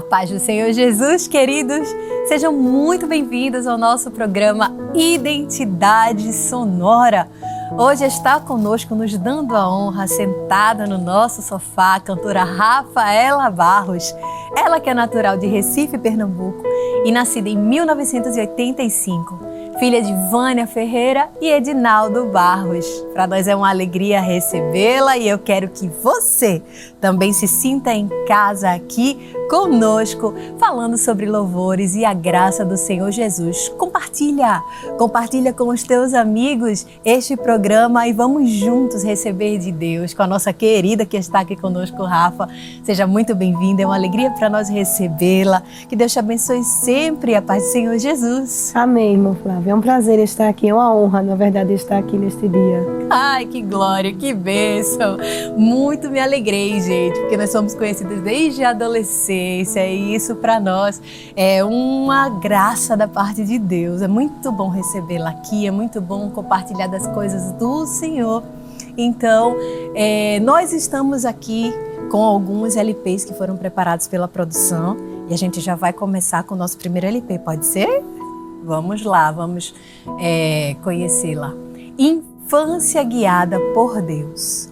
paz do Senhor Jesus, queridos, sejam muito bem-vindos ao nosso programa Identidade Sonora. Hoje está conosco, nos dando a honra, sentada no nosso sofá, a cantora Rafaela Barros. Ela que é natural de Recife, Pernambuco e nascida em 1985. Filha de Vânia Ferreira e Edinaldo Barros. Para nós é uma alegria recebê-la e eu quero que você também se sinta em casa aqui conosco, falando sobre louvores e a graça do Senhor Jesus. Compartilha com os teus amigos este programa e vamos juntos receber de Deus com a nossa querida que está aqui conosco, Rafa. Seja muito bem-vinda, é uma alegria para nós recebê-la. Que Deus te abençoe sempre, a paz do Senhor Jesus. Amém, irmã Flávia. É um prazer estar aqui, é uma honra, na verdade, estar aqui neste dia. Ai, que glória, que bênção. Muito me alegrei, gente, porque nós somos conhecidas desde a adolescência e isso para nós é uma graça da parte de Deus. É muito bom recebê-la aqui, é muito bom compartilhar das coisas do Senhor. Então, nós estamos aqui com alguns LPs que foram preparados pela produção e a gente já vai começar com o nosso primeiro LP, pode ser? Vamos lá, vamos conhecê-la. Infância guiada por Deus.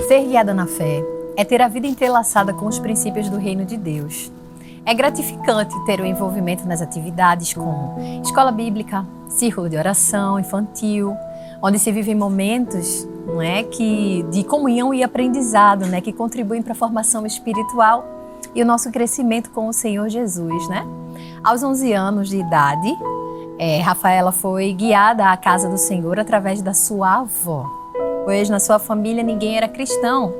Ser guiada na fé é ter a vida entrelaçada com os princípios do reino de Deus. É gratificante ter o envolvimento nas atividades como escola bíblica, círculo de oração infantil, onde se vivem momentos de comunhão e aprendizado, que contribuem para a formação espiritual e o nosso crescimento com o Senhor Jesus. Aos 11 anos de idade, Rafaela foi guiada à casa do Senhor através da sua avó, pois na sua família ninguém era cristão,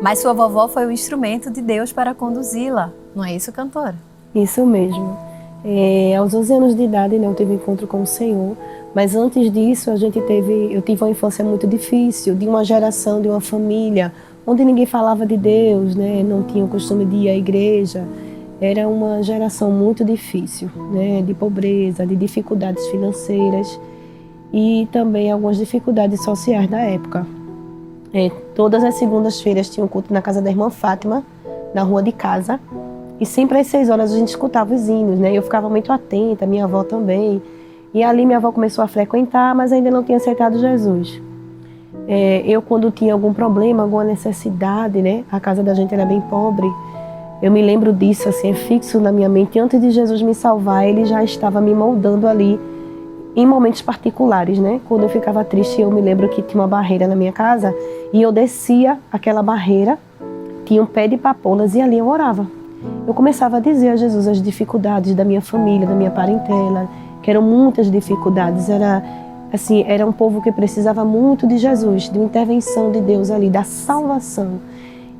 mas sua vovó foi o instrumento de Deus para conduzi-la. Não é isso, cantora? Isso mesmo. Aos 11 anos de idade, eu tive um encontro com o Senhor, mas antes disso eu tive uma infância muito difícil, de uma geração, de uma família, onde ninguém falava de Deus, não tinha o costume de ir à igreja. Era uma geração muito difícil, de pobreza, de dificuldades financeiras e também algumas dificuldades sociais da época. Todas as segundas-feiras tinha um culto na casa da irmã Fátima, na rua de casa, e sempre às 6 horas a gente escutava os hinos, Eu ficava muito atenta, minha avó também, e ali minha avó começou a frequentar, mas ainda não tinha aceitado Jesus. Eu, quando tinha algum problema, alguma necessidade, a casa da gente era bem pobre, eu me lembro disso, assim, é fixo na minha mente. Antes de Jesus me salvar, ele já estava me moldando ali, em momentos particulares, Quando eu ficava triste, eu me lembro que tinha uma barreira na minha casa, e eu descia aquela barreira, tinha um pé de papoulas, e ali eu orava. Eu começava a dizer a Jesus as dificuldades da minha família, da minha parentela, que eram muitas dificuldades, era um povo que precisava muito de Jesus, de uma intervenção de Deus ali, da salvação.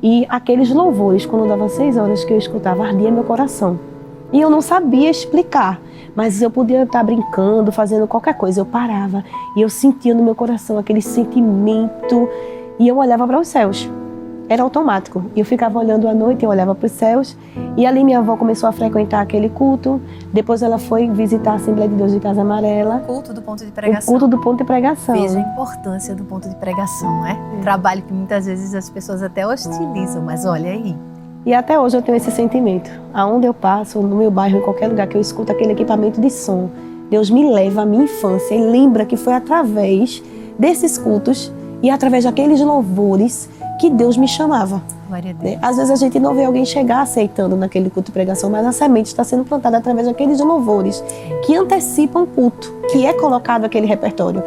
E aqueles louvores, quando dava 6 horas que eu escutava, ardia meu coração. E eu não sabia explicar, mas eu podia estar brincando, fazendo qualquer coisa. Eu parava e eu sentia no meu coração aquele sentimento e eu olhava para os céus. Era automático. E eu ficava olhando à noite, eu olhava para os céus. E ali minha avó começou a frequentar aquele culto. Depois ela foi visitar a Assembleia de Deus de Casa Amarela. Culto do ponto de pregação. O culto do ponto de pregação. Veja a importância do ponto de pregação, Trabalho que muitas vezes as pessoas até hostilizam, mas olha aí. E até hoje eu tenho esse sentimento. Aonde eu passo, no meu bairro, em qualquer lugar que eu escuto aquele equipamento de som, Deus me leva à minha infância e lembra que foi através desses cultos e através daqueles louvores que Deus me chamava. Glória a Deus. Às vezes a gente não vê alguém chegar aceitando naquele culto de pregação, mas a semente está sendo plantada através daqueles louvores que antecipam o culto, que é colocado aquele repertório.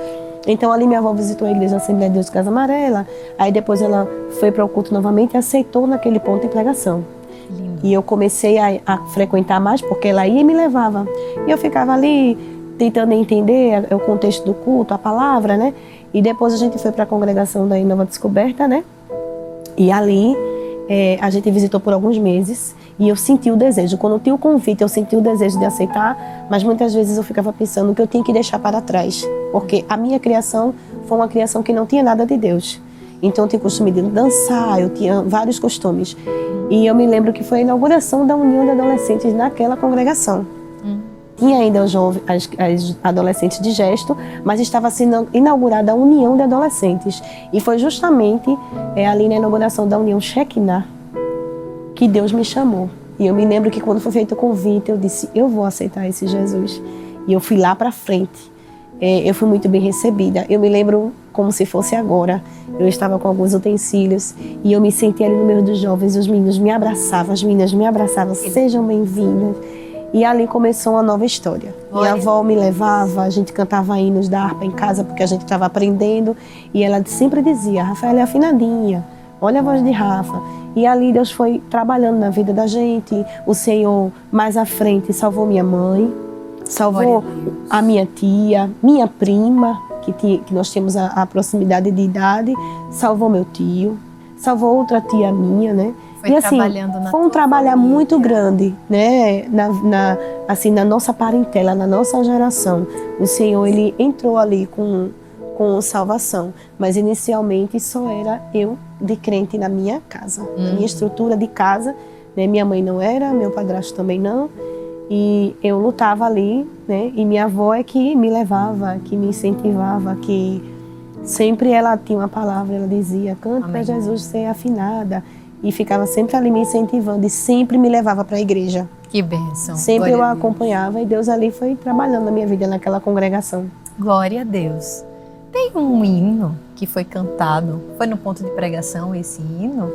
Então ali minha avó visitou a igreja Assembleia de Deus de Casa Amarela, aí depois ela foi para o culto novamente e aceitou naquele ponto de pregação. Lindo. E eu comecei a frequentar mais porque ela ia e me levava. E eu ficava ali tentando entender o contexto do culto, a palavra, E depois a gente foi para a congregação da Nova Descoberta, E ali a gente visitou por alguns meses e eu senti o desejo. Quando eu tinha o convite, eu senti o desejo de aceitar, mas muitas vezes eu ficava pensando que eu tinha que deixar para trás, porque a minha criação foi uma criação que não tinha nada de Deus. Então eu tinha costume de dançar, eu tinha vários costumes. E eu me lembro que foi a inauguração da União de Adolescentes naquela congregação. tinha ainda as adolescentes de gesto, mas estava sendo inaugurada a União de Adolescentes. E foi justamente ali na inauguração da União Shekinah que Deus me chamou. E eu me lembro que quando foi feito o convite, eu disse, eu vou aceitar esse Jesus. E eu fui lá para frente. Eu fui muito bem recebida. Eu me lembro como se fosse agora. Eu estava com alguns utensílios e eu me senti ali no meio dos jovens. Os meninos me abraçavam, as meninas me abraçavam. Sejam bem-vindas. E ali começou uma nova história. Minha avó me levava, a gente cantava hinos da harpa em casa porque a gente estava aprendendo. E ela sempre dizia, Rafaela é afinadinha, olha a voz de Rafa. E ali Deus foi trabalhando na vida da gente. O Senhor, mais à frente, salvou minha mãe, salvou a minha tia, minha prima, que nós temos a proximidade de idade, salvou meu tio, salvou outra tia minha, né? Foi e assim, foi um trabalho muito grande, né? Na nossa parentela, na nossa geração. O Senhor, Ele entrou ali com salvação, mas inicialmente só era eu de crente na minha casa, na minha estrutura de casa, né? Minha mãe não era, meu padrasto também não, e eu lutava ali, né? E minha avó é que me levava, que me incentivava, que sempre ela tinha uma palavra, ela dizia, cante para Jesus ser afinada, e ficava sempre ali me incentivando e sempre me levava para a igreja. Que bênção. Sempre eu a acompanhava e Deus ali foi trabalhando na minha vida naquela congregação. Glória a Deus. Tem um hino que foi cantado, foi no ponto de pregação esse hino?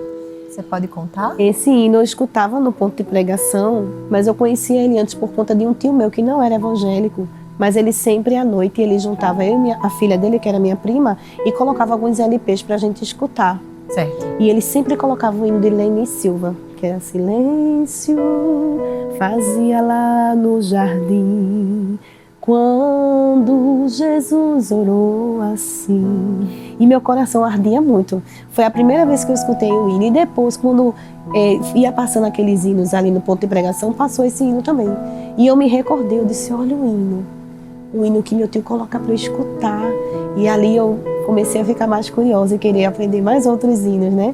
Você pode contar? Esse hino eu escutava no ponto de pregação, mas eu conhecia ele antes por conta de um tio meu que não era evangélico, mas ele sempre à noite ele juntava eu e a filha dele, que era minha prima, e colocava alguns LPs para a gente escutar. Certo. E ele sempre colocava o hino de Leni Silva, que era Silêncio, fazia lá no jardim, quando Jesus orou assim. E meu coração ardia muito. Foi a primeira vez que eu escutei o hino. E depois, quando ia passando aqueles hinos ali no ponto de pregação, passou esse hino também. E eu me recordei, eu disse, olha o hino que meu tio coloca para eu escutar. E ali eu comecei a ficar mais curiosa e querer aprender mais outros hinos, né?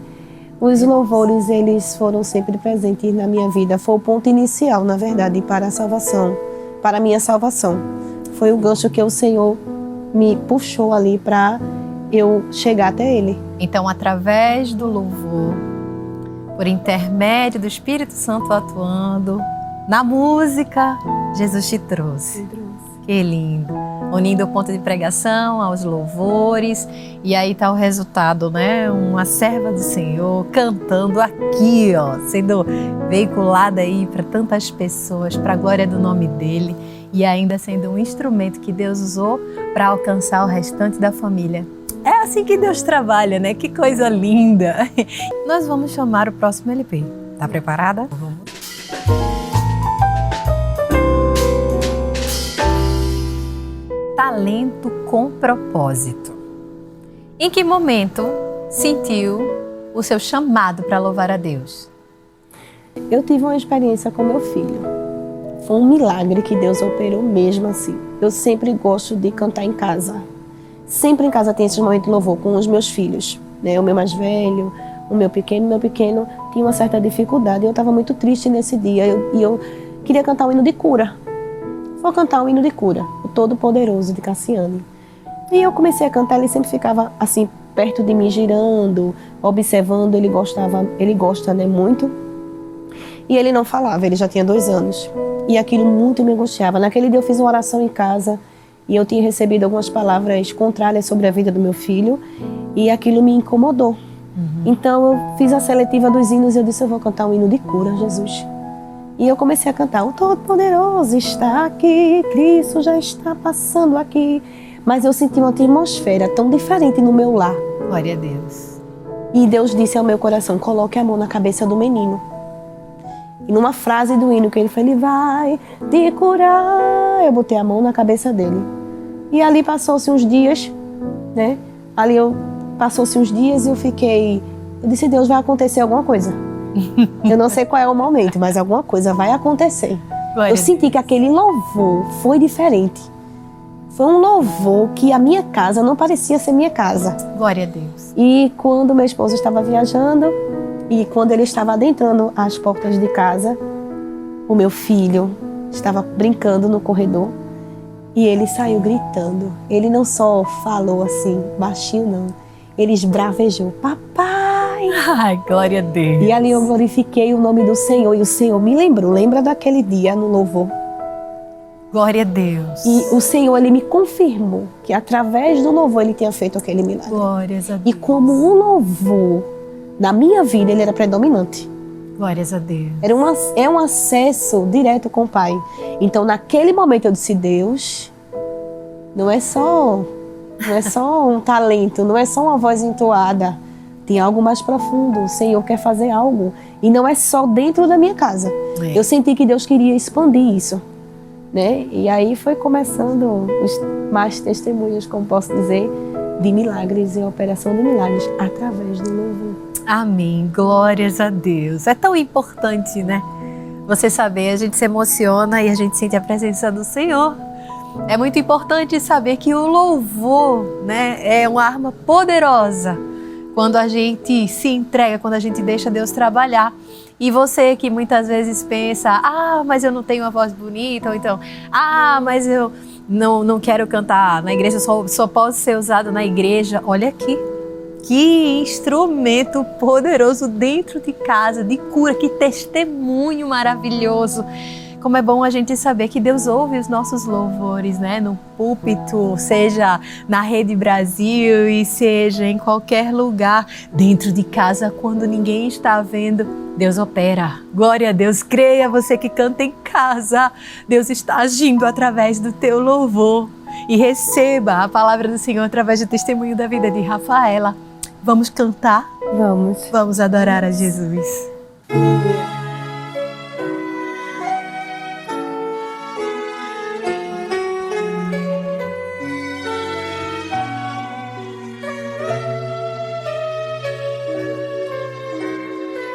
Os louvores, eles foram sempre presentes na minha vida. Foi o ponto inicial, na verdade, para a salvação, para a minha salvação. Foi o gancho que o Senhor me puxou ali para eu chegar até Ele. Então, através do louvor, por intermédio do Espírito Santo atuando, na música, Jesus te trouxe. Que lindo. Unindo o ponto de pregação aos louvores. E aí está o resultado, né? Uma serva do Senhor cantando aqui, ó, sendo veiculada aí para tantas pessoas, para a glória do nome dele. E ainda sendo um instrumento que Deus usou para alcançar o restante da família. É assim que Deus trabalha, né? Que coisa linda! Nós vamos chamar o próximo LP. Tá preparada? Vamos. Talento com propósito. Em que momento sentiu o seu chamado para louvar a Deus? Eu tive uma experiência com meu filho. Foi um milagre que Deus operou mesmo assim. Eu sempre gosto de cantar em casa. Sempre em casa tem esse momento de louvor com os meus filhos, né? O meu mais velho, o meu pequeno tinha uma certa dificuldade. Eu estava muito triste nesse dia e eu queria cantar um hino de cura. Vou cantar um hino de cura, o Todo-Poderoso de Cassiane. E eu comecei a cantar, ele sempre ficava assim perto de mim, girando, observando. Ele gosta, né, muito. E ele não falava, ele já tinha 2 anos. E aquilo muito me angustiava. Naquele dia eu fiz uma oração em casa e eu tinha recebido algumas palavras contrárias sobre a vida do meu filho e aquilo me incomodou. Então eu fiz a seletiva dos hinos e eu disse, eu vou cantar um hino de cura, Jesus. E eu comecei a cantar, o Todo-Poderoso está aqui, Cristo já está passando aqui. Mas eu senti uma atmosfera tão diferente no meu lar. Glória a Deus. E Deus disse ao meu coração, coloque a mão na cabeça do menino. E numa frase do hino que ele falou, ele vai te curar. Eu botei a mão na cabeça dele. E ali passou-se uns dias, né? Passou-se uns dias e eu disse, Deus, vai acontecer alguma coisa. Eu não sei qual é o momento, mas alguma coisa vai acontecer. Eu senti que aquele louvor foi diferente. Foi um louvor que a minha casa não parecia ser minha casa. Glória a Deus. E quando meu esposo estava viajando, e quando ele estava adentrando as portas de casa, o meu filho estava brincando no corredor e ele saiu gritando. Ele não só falou assim, baixinho não, ele esbravejou, papai! Ai, glória a Deus! E ali eu glorifiquei o nome do Senhor e o Senhor me lembrou, lembra daquele dia no louvor? Glória a Deus! E o Senhor, Ele me confirmou que através do louvor Ele tinha feito aquele milagre. Glórias a Deus! E como o louvor, na minha vida, ele era predominante. Glórias a Deus! É um acesso direto com o Pai. Então, naquele momento eu disse, Deus, não é só um talento, não é só uma voz entoada. Tem algo mais profundo. O Senhor quer fazer algo. E não é só dentro da minha casa. Eu senti que Deus queria expandir isso. Né? E aí foi começando os mais testemunhos, como posso dizer, de milagres e operação de milagres através do louvor. Amém. Glórias a Deus. É tão importante, né? Você saber, a gente se emociona e a gente sente a presença do Senhor. É muito importante saber que o louvor, né, é uma arma poderosa quando a gente se entrega, quando a gente deixa Deus trabalhar. E você que muitas vezes pensa, mas eu não tenho uma voz bonita, ou então, mas eu não quero cantar na igreja, só posso ser usado na igreja. Olha aqui, que instrumento poderoso dentro de casa, de cura, que testemunho maravilhoso. Como é bom a gente saber que Deus ouve os nossos louvores, né? No púlpito, seja na Rede Brasil e seja em qualquer lugar, dentro de casa, quando ninguém está vendo, Deus opera. Glória a Deus, creia você que canta em casa. Deus está agindo através do teu louvor. E receba a palavra do Senhor através do testemunho da vida de Rafaela. Vamos cantar? Vamos. Vamos adorar a Jesus.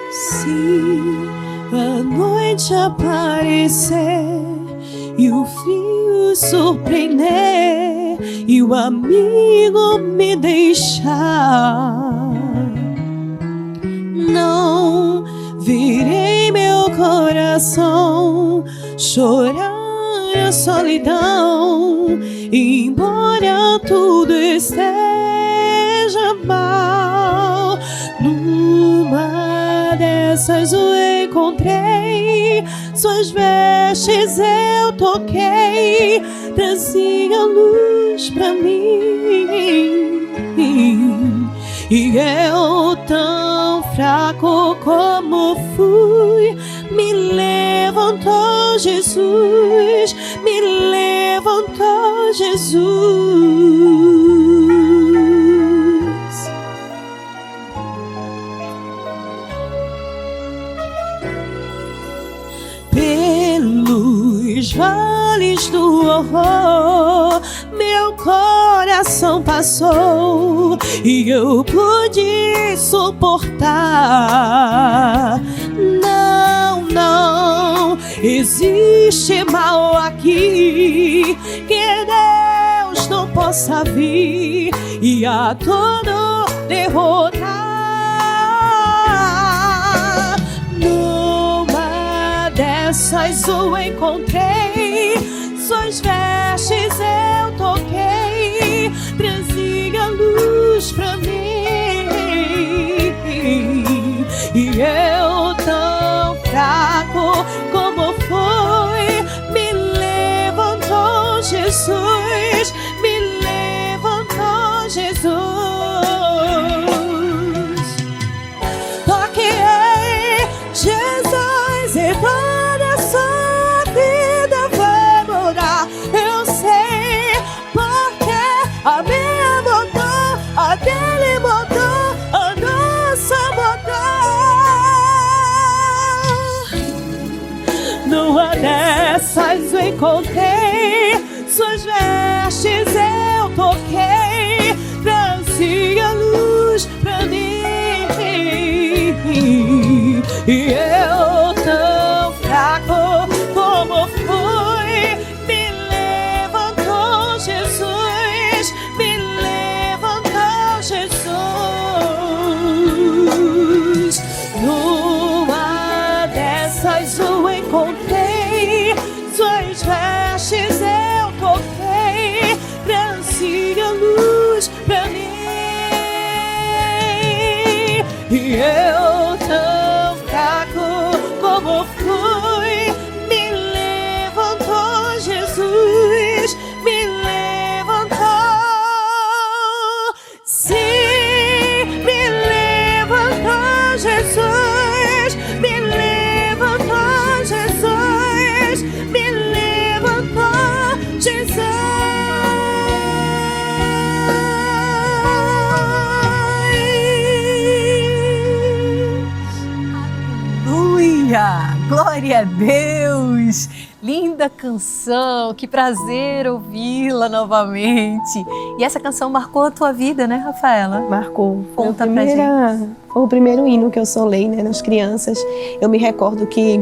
Se a noite aparecer e o frio surpreender e o amigo me deixar, não virei meu coração chorar a solidão, embora tudo esteja mal. Numa dessas o encontrei, suas vestes eu toquei, trazia luz pra mim. E eu, tão fraco como fui, me levantou Jesus, me levantou Jesus. Pelos vales do horror, meu coração passou e eu pude suportar. Não existe mal aqui que Deus não possa vir e a todo derrotar. Numa dessas o encontrei, suas vestes eu toquei, trazia luz pra mim. E eu, tão fraco como fui, me levantou Jesus, me levantou Jesus. Toquei Jesus e toda a sua vida vai mudar. Eu sei porque a minha mudou, a dele mudou, a nossa mudou. Numa dessas eu encontrei, suas vestes eu toquei, trazia luz pra mim. E eu, tão fraco como fui, me levantou Jesus, me levantou Jesus. Numa dessas o encontrei, suas como fui, me levantou Jesus, me levantou. Sim, me levantou Jesus, me levantou Jesus, me levantou Jesus. Aleluia! Glória a Deus! Linda canção, que prazer ouvi-la novamente. E essa canção marcou a tua vida, né, Rafaela? Marcou. Conta pra gente. Foi o primeiro hino que eu solei, né, nas crianças. Eu me recordo que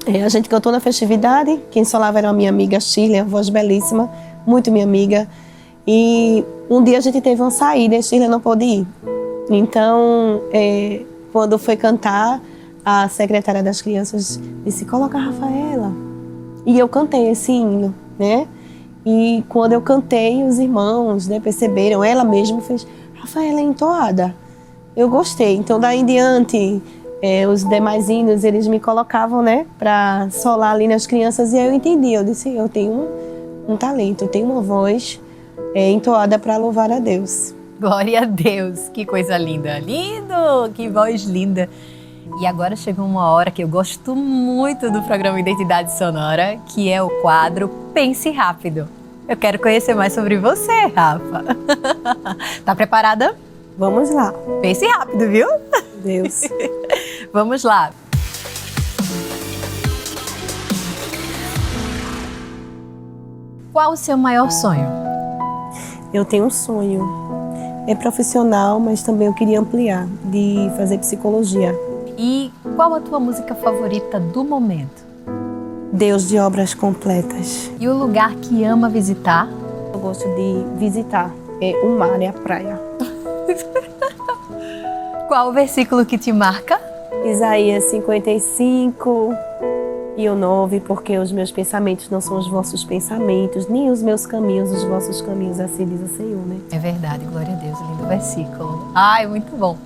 a gente cantou na festividade, quem solava era a minha amiga Shirley, a voz belíssima, muito minha amiga. E um dia a gente teve uma saída e a Shirley não pôde ir. Então, quando foi cantar, a secretária das crianças disse, coloca a Rafaela. E eu cantei esse hino, né? E quando eu cantei, os irmãos, né, perceberam, ela mesma fez, Rafaela é entoada. Eu gostei. Então, daí em diante, os demais hinos, eles me colocavam, né, para solar ali nas crianças. E aí eu entendi, eu disse, eu tenho um talento, eu tenho uma voz entoada para louvar a Deus. Glória a Deus, que coisa linda. Lindo, que voz linda. E agora chegou uma hora que eu gosto muito do programa Identidade Sonora, que é o quadro Pense Rápido. Eu quero conhecer mais sobre você, Rafa. Tá preparada? Vamos lá. Pense rápido, viu? Deus. Vamos lá. Qual o seu maior sonho? Eu tenho um sonho. É profissional, mas também eu queria ampliar, de fazer psicologia. E qual a tua música favorita do momento? Deus de Obras Completas. E o lugar que ama visitar? Eu gosto de visitar o mar e a praia. Qual o versículo que te marca? Isaías 55 e o 9, porque os meus pensamentos não são os vossos pensamentos, nem os meus caminhos, os vossos caminhos, assim diz o Senhor, né? É verdade, glória a Deus, lindo versículo. Ai, muito bom.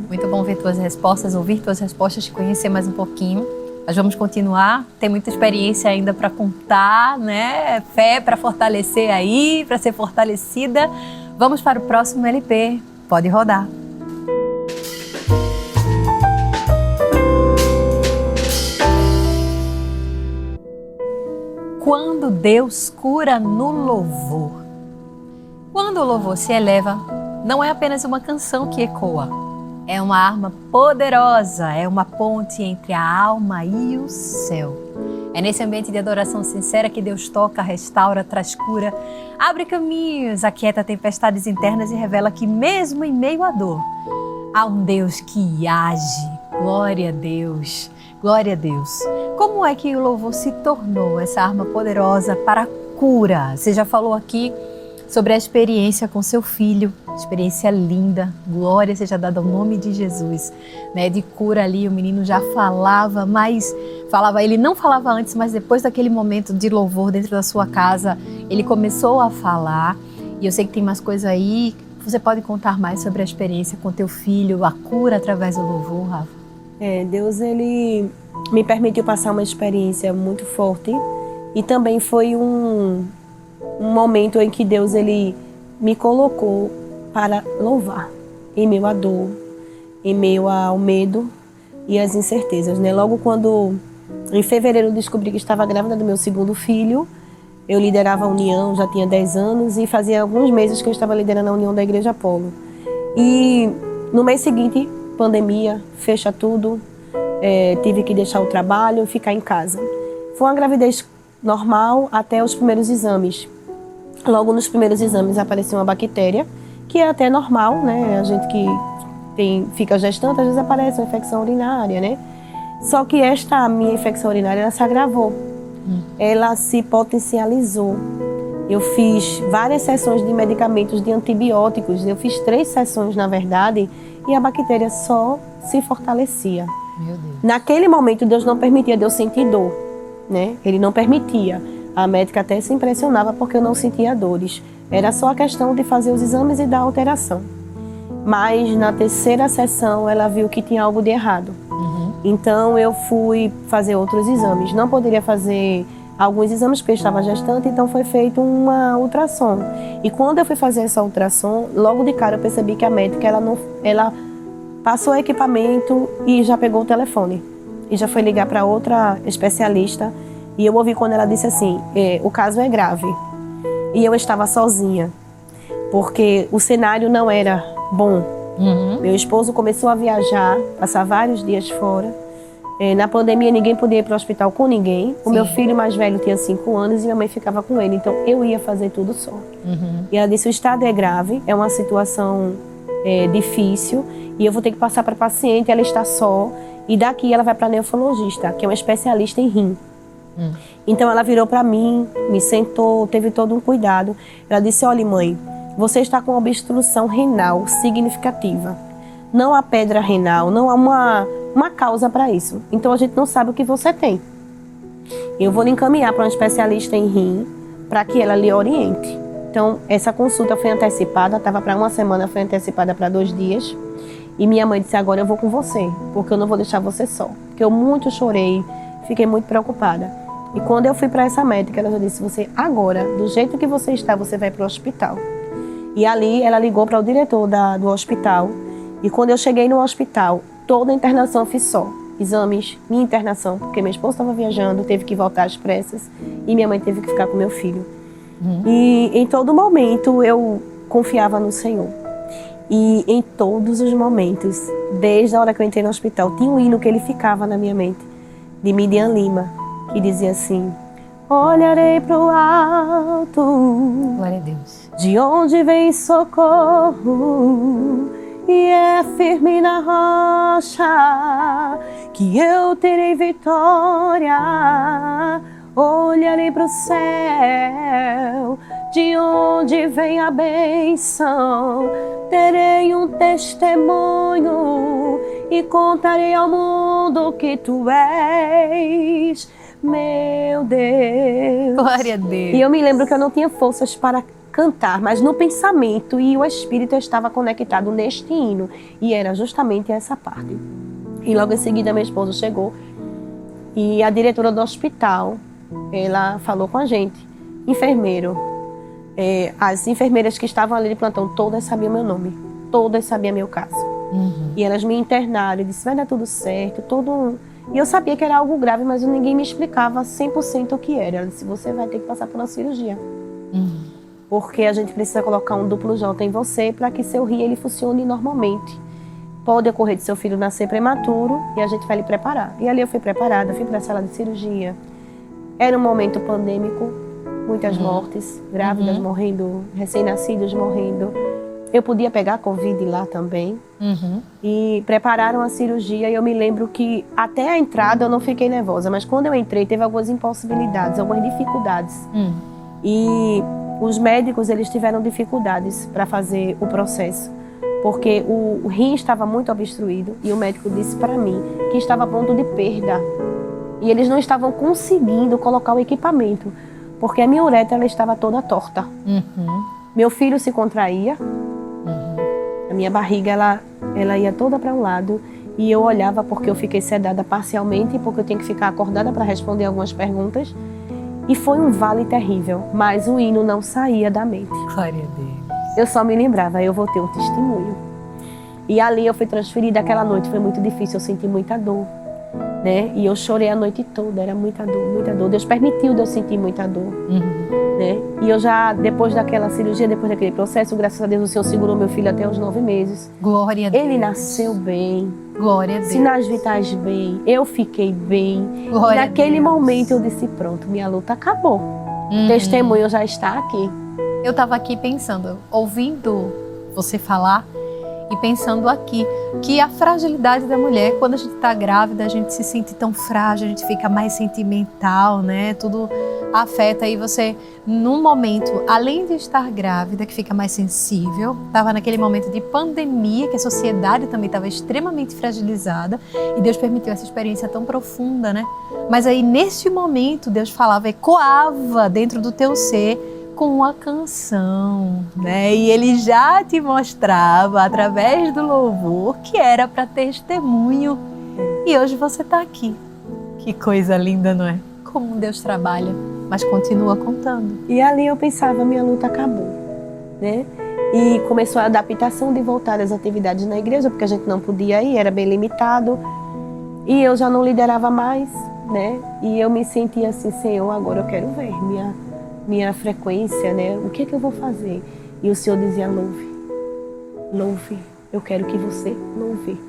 Muito bom ver tuas respostas, ouvir tuas respostas, te conhecer mais um pouquinho. Nós vamos continuar, tem muita experiência ainda para contar, né? Fé para fortalecer aí, para ser fortalecida. Vamos para o próximo LP. Pode rodar. Quando Deus cura no louvor. Quando o louvor se eleva, não é apenas uma canção que ecoa. É uma arma poderosa, é uma ponte entre a alma e o céu. É nesse ambiente de adoração sincera que Deus toca, restaura, traz cura, abre caminhos, aquieta tempestades internas e revela que mesmo em meio à dor, há um Deus que age. Glória a Deus, glória a Deus. Como é que o louvor se tornou essa arma poderosa para a cura? Você já falou aqui sobre a experiência com seu filho, experiência linda, glória seja dada ao nome de Jesus, né? De cura ali, o menino já falava, ele não falava antes, mas depois daquele momento de louvor dentro da sua casa, ele começou a falar. E eu sei que tem mais coisa aí, você pode contar mais sobre a experiência com teu filho, a cura através do louvor, Rafa? Deus, ele me permitiu passar uma experiência muito forte e também foi um momento em que Deus, ele me colocou para louvar, em meio à dor, em meio ao medo e às incertezas, né? Logo quando, em fevereiro, eu descobri que estava grávida do meu segundo filho, eu liderava a União, já tinha 10 anos e fazia alguns meses que eu estava liderando a União da Igreja Apolo. E no mês seguinte, pandemia, fecha tudo, tive que deixar o trabalho, ficar em casa. Foi uma gravidez normal até os primeiros exames. Logo nos primeiros exames apareceu uma bactéria, que é até normal, né? A gente que fica gestante, às vezes aparece uma infecção urinária, né? Só que esta minha infecção urinária, ela se agravou. Ela se potencializou. Eu fiz várias sessões de medicamentos, de antibióticos. Eu fiz 3 sessões, na verdade, e a bactéria só se fortalecia. Meu Deus. Naquele momento, Deus não permitia de eu sentir dor, né? Ele não permitia. A médica até se impressionava porque eu não sentia dores. Era só a questão de fazer os exames e dar alteração. Mas na terceira sessão ela viu que tinha algo de errado. Então eu fui fazer outros exames. Não poderia fazer alguns exames porque eu estava gestante, então foi feito uma ultrassom. E quando eu fui fazer essa ultrassom, logo de cara eu percebi que a médica ela passou o equipamento e já pegou o telefone. E já foi ligar para outra especialista. E eu ouvi quando ela disse assim, o caso é grave. E eu estava sozinha, porque o cenário não era bom. Meu esposo começou a viajar, passar vários dias fora. Na pandemia ninguém podia ir para o hospital com ninguém. O meu filho mais velho tinha 5 anos e minha mãe ficava com ele. Então eu ia fazer tudo só. E ela disse, o estado é grave, é uma situação difícil. E eu vou ter que passar para a paciente, ela está só. E daqui ela vai para a nefrologista, que é uma especialista em rim. Então ela virou para mim, me sentou, teve todo um cuidado. Ela disse, olha mãe, você está com obstrução renal significativa. Não há pedra renal, não há uma causa para isso. Então a gente não sabe o que você tem. Eu vou lhe encaminhar para uma especialista em rim para que ela lhe oriente. Então essa consulta foi antecipada, estava para uma semana, foi antecipada para 2 dias. E minha mãe disse, agora eu vou com você, porque eu não vou deixar você só. Porque eu muito chorei, fiquei muito preocupada. E quando eu fui para essa médica, ela já disse, você agora, do jeito que você está, você vai para o hospital. E ali ela ligou para o diretor do hospital. E quando eu cheguei no hospital, toda a internação eu fiz só. Exames, minha internação, porque meu esposo estava viajando, teve que voltar às pressas. E minha mãe teve que ficar com meu filho. E em todo momento eu confiava no Senhor. E em todos os momentos, desde a hora que eu entrei no hospital, tinha um hino que ele ficava na minha mente, de Midian Lima, que dizia assim, olharei pro alto, Glória a Deus. de onde vem socorro, e é firme na rocha, que eu terei vitória. Olharei pro céu, de onde vem a bênção, terei um testemunho e contarei ao mundo que tu és meu Deus. Glória a Deus. E eu me lembro que eu não tinha forças para cantar, mas no pensamento e o Espírito estava conectado neste hino. E era justamente essa parte. E logo em seguida meu esposo chegou e a diretora do hospital, ela falou com a gente, enfermeiro. As enfermeiras que estavam ali de plantão, todas sabiam meu nome, todas sabiam meu caso. E elas me internaram e disseram, vai dar tudo certo, E eu sabia que era algo grave, mas ninguém me explicava 100% o que era. Ela disse, você vai ter que passar por uma cirurgia. Porque a gente precisa colocar um duplo J em você para que seu rim ele funcione normalmente. Pode ocorrer de seu filho nascer prematuro e a gente vai lhe preparar. E ali eu fui preparada, fui para a sala de cirurgia. Era um momento pandêmico, muitas mortes, grávidas morrendo, recém-nascidos morrendo. Eu podia pegar Covid lá também. E prepararam a cirurgia e eu me lembro que até a entrada eu não fiquei nervosa, mas quando eu entrei teve algumas impossibilidades, algumas dificuldades. E os médicos eles tiveram dificuldades para fazer o processo, porque o rim estava muito obstruído e o médico disse para mim que estava a ponto de perda. E eles não estavam conseguindo colocar o equipamento, porque a minha uretra ela estava toda torta. Meu filho se contraía, a minha barriga ela ia toda para um lado e eu olhava porque eu fiquei sedada parcialmente, porque eu tinha que ficar acordada para responder algumas perguntas. E foi um vale terrível, mas o hino não saía da mente. Glória a Deus. Eu só me lembrava, eu vou ter um testemunho. E ali eu fui transferida, aquela noite foi muito difícil, eu senti muita dor. Né? E eu chorei a noite toda, era muita dor, muita dor. Deus permitiu de eu sentir muita dor. Né? E eu já, depois daquela cirurgia, depois daquele processo, graças a Deus o Senhor segurou meu filho até os 9 meses. Glória a Deus. Ele nasceu bem. Glória a Deus. Sinais vitais bem, eu fiquei bem. Glória a Naquele Deus. momento eu disse, pronto, minha luta acabou. O testemunho já está aqui. Eu estava aqui pensando, ouvindo você falar e pensando aqui, que a fragilidade da mulher, quando a gente está grávida, a gente se sente tão frágil, a gente fica mais sentimental, né? Tudo afeta. E você, num momento, além de estar grávida, que fica mais sensível, estava naquele momento de pandemia, que a sociedade também estava extremamente fragilizada, e Deus permitiu essa experiência tão profunda, né? Mas aí, nesse momento, Deus falava, ecoava dentro do teu ser, com uma canção, né? E ele já te mostrava através do louvor que era para testemunho. e hoje você está aqui. Que coisa linda, não é? Como Deus trabalha, mas continua contando. E ali eu pensava, minha luta acabou, né? E começou a adaptação de voltar às atividades na igreja, porque a gente não podia ir, era bem limitado. E eu já não liderava mais, né? E eu me sentia assim, Senhor, agora eu quero ver minha frequência, né? O que é que eu vou fazer? E o Senhor dizia, louve, eu quero que você louve.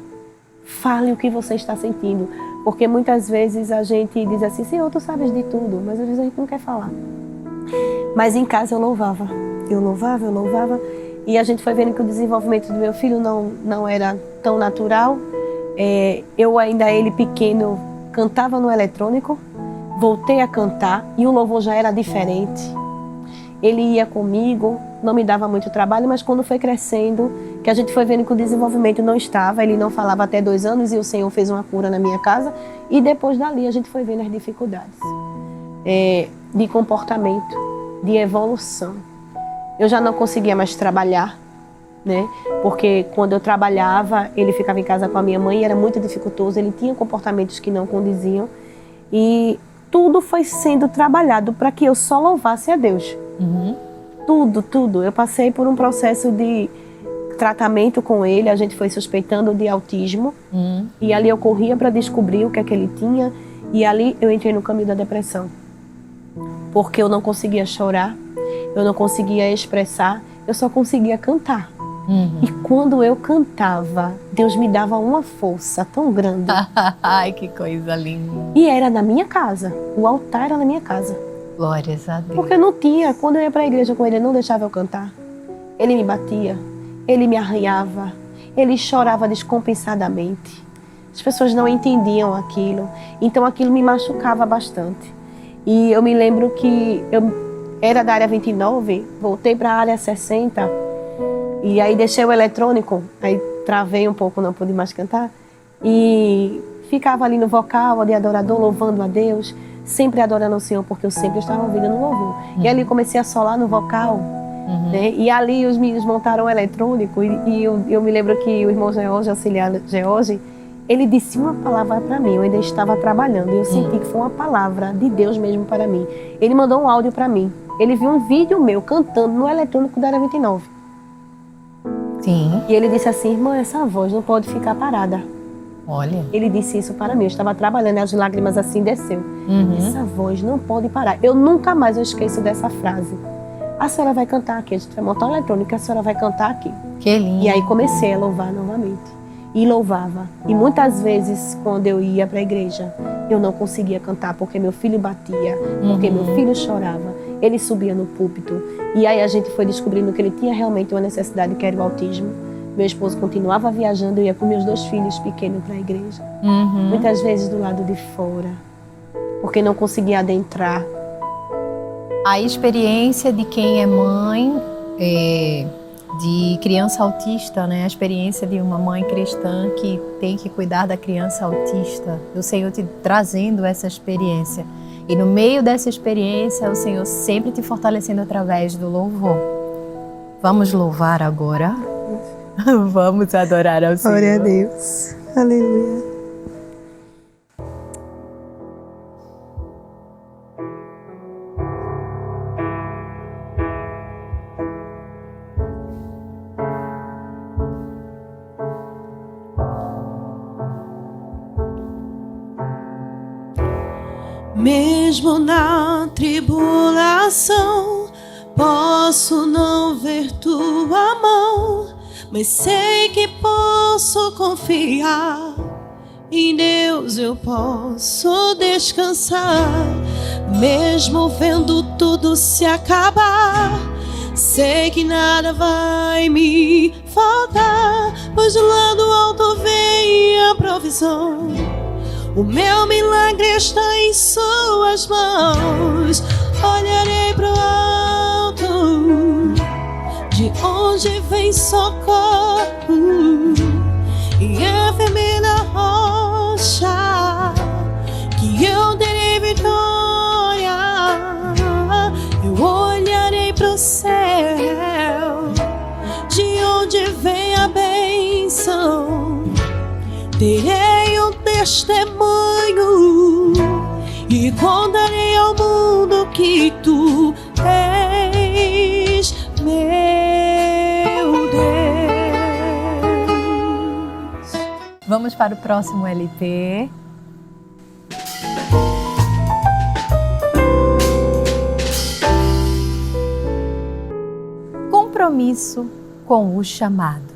Fale o que você está sentindo. Porque muitas vezes a gente diz assim, Senhor, tu sabes de tudo, mas às vezes a gente não quer falar. Mas em casa eu louvava. E a gente foi vendo que o desenvolvimento do meu filho não era tão natural. Eu ainda, ele pequeno, cantava no eletrônico, voltei a cantar e o louvor já era diferente. Ele ia comigo, não me dava muito trabalho, mas quando foi crescendo, que a gente foi vendo que o desenvolvimento não estava, ele não falava até 2 anos e o Senhor fez uma cura na minha casa. E depois dali a gente foi vendo as dificuldades de comportamento, de evolução. Eu já não conseguia mais trabalhar, né? Porque quando eu trabalhava, ele ficava em casa com a minha mãe e era muito dificultoso, ele tinha comportamentos que não condiziam. E tudo foi sendo trabalhado para que eu só louvasse a Deus. Uhum. Tudo. Eu passei por um processo de tratamento com ele, a gente foi suspeitando de autismo. E ali eu corria para descobrir o que é que ele tinha e ali eu entrei no caminho da depressão. Porque eu não conseguia chorar, eu não conseguia expressar, eu só conseguia cantar. E quando eu cantava, Deus me dava uma força tão grande. Ai, que coisa linda. E era na minha casa, o altar era na minha casa. Glórias a Deus. Porque não tinha, quando eu ia para a igreja com ele não deixava eu cantar. Ele me batia, ele me arranhava, ele chorava descompensadamente. As pessoas não entendiam aquilo, então aquilo me machucava bastante. E eu me lembro que eu era da área 29, voltei para a área 60, e aí deixei o eletrônico, aí travei um pouco, não pude mais cantar, e ficava ali no vocal de adorador, louvando a Deus, sempre adorando o Senhor, porque eu sempre estava ouvindo no louvor. E ali comecei a solar no vocal, né? E ali os meninos montaram o eletrônico, e eu me lembro que o irmão George, auxiliar George, ele disse uma palavra para mim, eu ainda estava trabalhando, e eu senti que foi uma palavra de Deus mesmo para mim. Ele mandou um áudio para mim, ele viu um vídeo meu cantando no eletrônico da área 29. Sim. E ele disse assim, irmã, essa voz não pode ficar parada. Olha. Ele disse isso para mim, eu estava trabalhando e as lágrimas assim desceu. Essa voz não pode parar. Eu nunca mais esqueço dessa frase. A senhora vai cantar aqui, a gente vai montar um eletrônico, a senhora vai cantar aqui. Que lindo. E aí comecei a louvar novamente. E louvava. E muitas vezes, quando eu ia para a igreja, eu não conseguia cantar, porque meu filho batia, porque meu filho chorava. Ele subia no púlpito. E aí a gente foi descobrindo que ele tinha realmente uma necessidade, que era o autismo. Meu esposo continuava viajando, eu ia com meus 2 filhos pequenos para a igreja. Muitas vezes do lado de fora, porque não conseguia adentrar. A experiência de quem é mãe de criança autista, né? A experiência de uma mãe cristã que tem que cuidar da criança autista. O Senhor te trazendo essa experiência. E no meio dessa experiência, o Senhor sempre te fortalecendo através do louvor. Vamos louvar agora? Vamos adorar ao Senhor. Glória a Deus. Aleluia. Mesmo na tribulação, posso não ver tua mão, mas sei que posso confiar. Em Deus eu posso descansar. Mesmo vendo tudo se acabar, sei que nada vai me faltar, pois lá do alto vem a provisão. O meu milagre está em suas mãos. Olharei pro alto, de onde vem socorro, e é firme na rocha que eu terei vitória. Eu olharei pro céu, de onde vem a bênção. Terei um testemunho e contarei ao mundo que tu és meu Deus. Vamos para o próximo LP. Compromisso com o chamado.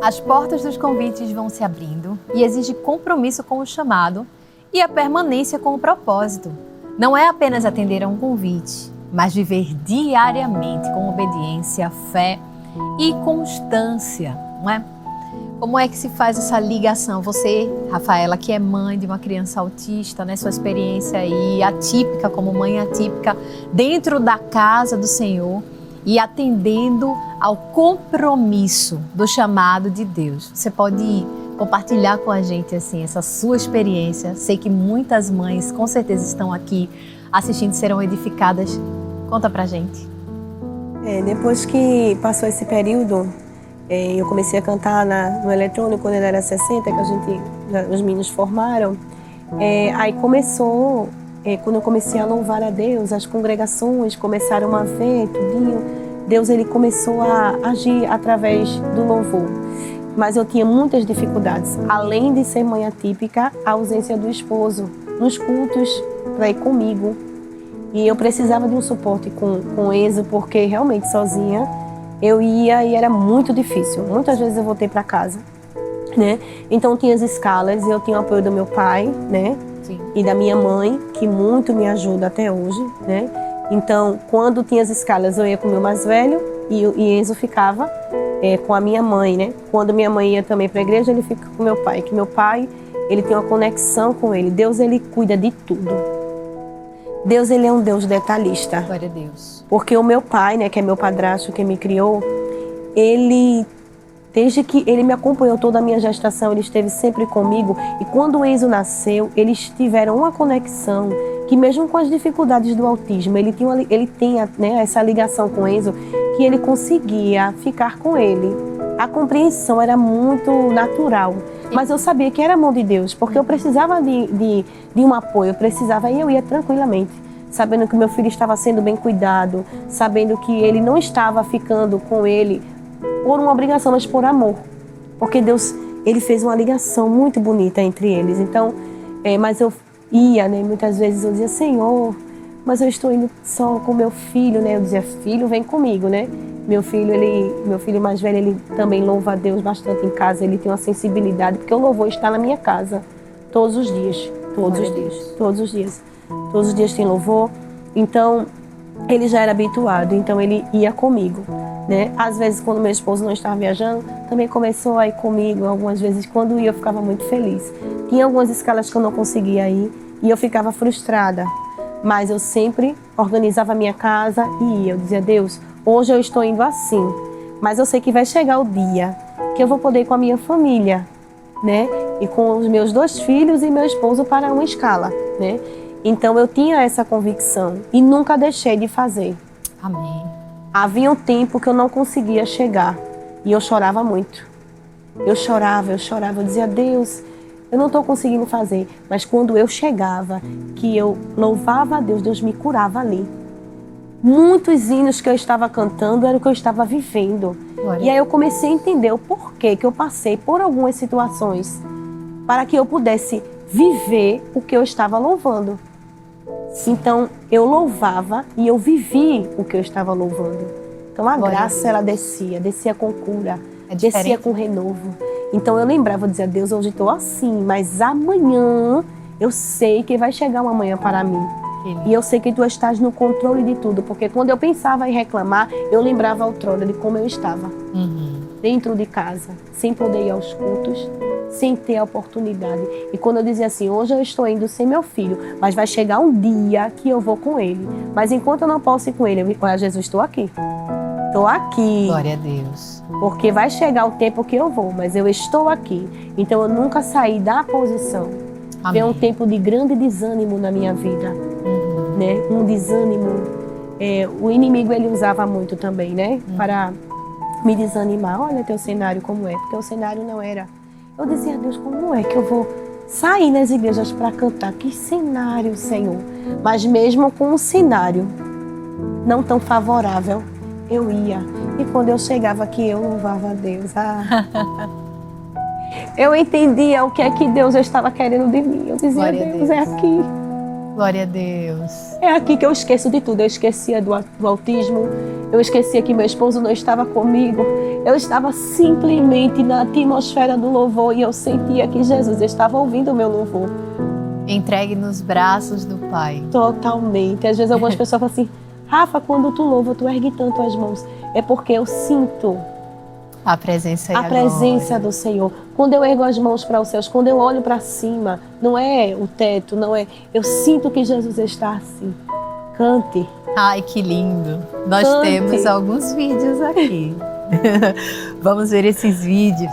As portas dos convites vão se abrindo e exige compromisso com o chamado e a permanência com o propósito. Não é apenas atender a um convite, mas viver diariamente com obediência, fé e constância, não é? Como é que se faz essa ligação? Você, Rafaela, que é mãe de uma criança autista, né? Sua experiência aí atípica, como mãe atípica, dentro da casa do Senhor e atendendo ao compromisso do chamado de Deus. Você pode compartilhar com a gente assim, essa sua experiência? Sei que muitas mães com certeza estão aqui assistindo, serão edificadas. Conta pra gente. Depois que passou esse período, eu comecei a cantar no eletrônico quando ele era 60, que os meninos formaram. Aí começou, quando eu comecei a louvar a Deus, as congregações começaram a ver tudinho. Deus ele começou a agir através do louvor. Mas eu tinha muitas dificuldades. Além de ser mãe atípica, a ausência do esposo nos cultos para ir comigo. E eu precisava de um suporte com o Enzo, porque realmente sozinha eu ia e era muito difícil. Muitas vezes eu voltei para casa, né? Então tinha as escalas, eu tinha o apoio do meu pai, né? Sim. E da minha mãe, que muito me ajuda até hoje, né? Então, quando tinha as escalas, eu ia com o meu mais velho e Enzo ficava com a minha mãe, né? Quando minha mãe ia também para a igreja, ele fica com meu pai, que meu pai, ele tem uma conexão com ele. Deus, ele cuida de tudo. Deus, ele é um Deus detalhista. Glória a Deus. Porque o meu pai, né, que é meu padrasto, que me criou, ele, desde que ele me acompanhou toda a minha gestação, ele esteve sempre comigo. E quando o Enzo nasceu, eles tiveram uma conexão que mesmo com as dificuldades do autismo, ele tem né, essa ligação com o Enzo, que ele conseguia ficar com ele. A compreensão era muito natural. Mas eu sabia que era a mão de Deus, porque eu precisava de um apoio, e eu ia tranquilamente, sabendo que meu filho estava sendo bem cuidado, sabendo que ele não estava ficando com ele por uma obrigação, mas por amor. Porque Deus, ele fez uma ligação muito bonita entre eles. Então, mas eu ia, né, muitas vezes eu dizia, Senhor, mas eu estou indo só com meu filho, né? Eu dizia, filho, vem comigo, né? Meu filho mais velho, ele também louva a Deus bastante em casa, ele tem uma sensibilidade, porque o louvor está na minha casa todos os dias, todos os dias tem louvor. Então, ele já era habituado, então ele ia comigo, né? Às vezes, quando meu esposo não estava viajando, também começou a ir comigo. Algumas vezes, quando ia, eu ficava muito feliz. Tinha algumas escalas que eu não conseguia ir e eu ficava frustrada, mas eu sempre organizava a minha casa e ia. Eu dizia, Deus, hoje eu estou indo assim, mas eu sei que vai chegar o dia que eu vou poder ir com a minha família, né? E com os meus 2 filhos e meu esposo para uma escala, né? Então eu tinha essa convicção e nunca deixei de fazer. Amém. Havia um tempo que eu não conseguia chegar e eu chorava muito. Eu chorava, eu dizia, Deus, eu não estou conseguindo fazer. Mas quando eu chegava, que eu louvava a Deus, Deus me curava ali. Muitos hinos que eu estava cantando era o que eu estava vivendo. Glória. E aí eu comecei a entender o porquê que eu passei por algumas situações para que eu pudesse viver o que eu estava louvando. Então eu louvava e eu vivi o que eu estava louvando. Então a Glória graça ela descia com cura, diferente. descia com renovo. Então eu lembrava, eu dizia, Deus, hoje estou assim, mas amanhã eu sei que vai chegar uma manhã para mim. E eu sei que tu estás no controle de tudo, porque quando eu pensava em reclamar, eu lembrava outrora de como eu estava. Dentro de casa, sem poder ir aos cultos, sem ter a oportunidade. E quando eu dizia assim, hoje eu estou indo sem meu filho, mas vai chegar um dia que eu vou com ele. Mas enquanto eu não posso ir com ele, olha, Jesus, estou aqui. Estou aqui. Glória a Deus. Porque vai chegar o tempo que eu vou, mas eu estou aqui. Então eu nunca saí da posição. Veio um tempo de grande desânimo na minha vida. Né? Um desânimo. O inimigo ele usava muito também, né? Para me desanimar. Olha teu cenário como é. Porque o cenário não era. Eu dizia, Deus, como é que eu vou sair nas igrejas para cantar. Que cenário, Senhor. Mas mesmo com um cenário não tão favorável, eu ia. E quando eu chegava aqui, eu louvava a Deus. Eu entendia o que é que Deus estava querendo de mim. Eu dizia, Glória a Deus, Deus. é aqui. Glória a Deus. É aqui que eu esqueço de tudo. Eu esquecia do autismo, eu esquecia que meu esposo não estava comigo. Eu estava simplesmente na atmosfera do louvor e eu sentia que Jesus estava ouvindo o meu louvor. Entregue nos braços do Pai. Totalmente. Às vezes algumas pessoas falam assim, Rafa, quando tu louva, tu ergue tanto as mãos. É porque eu sinto A presença e a presença do Senhor. Quando eu ergo as mãos para os céus, quando eu olho para cima, não é o teto, não é. Eu sinto que Jesus está assim. Cante. Ai, que lindo. Nós Cante. temos alguns vídeos aqui. Vamos ver esses vídeos.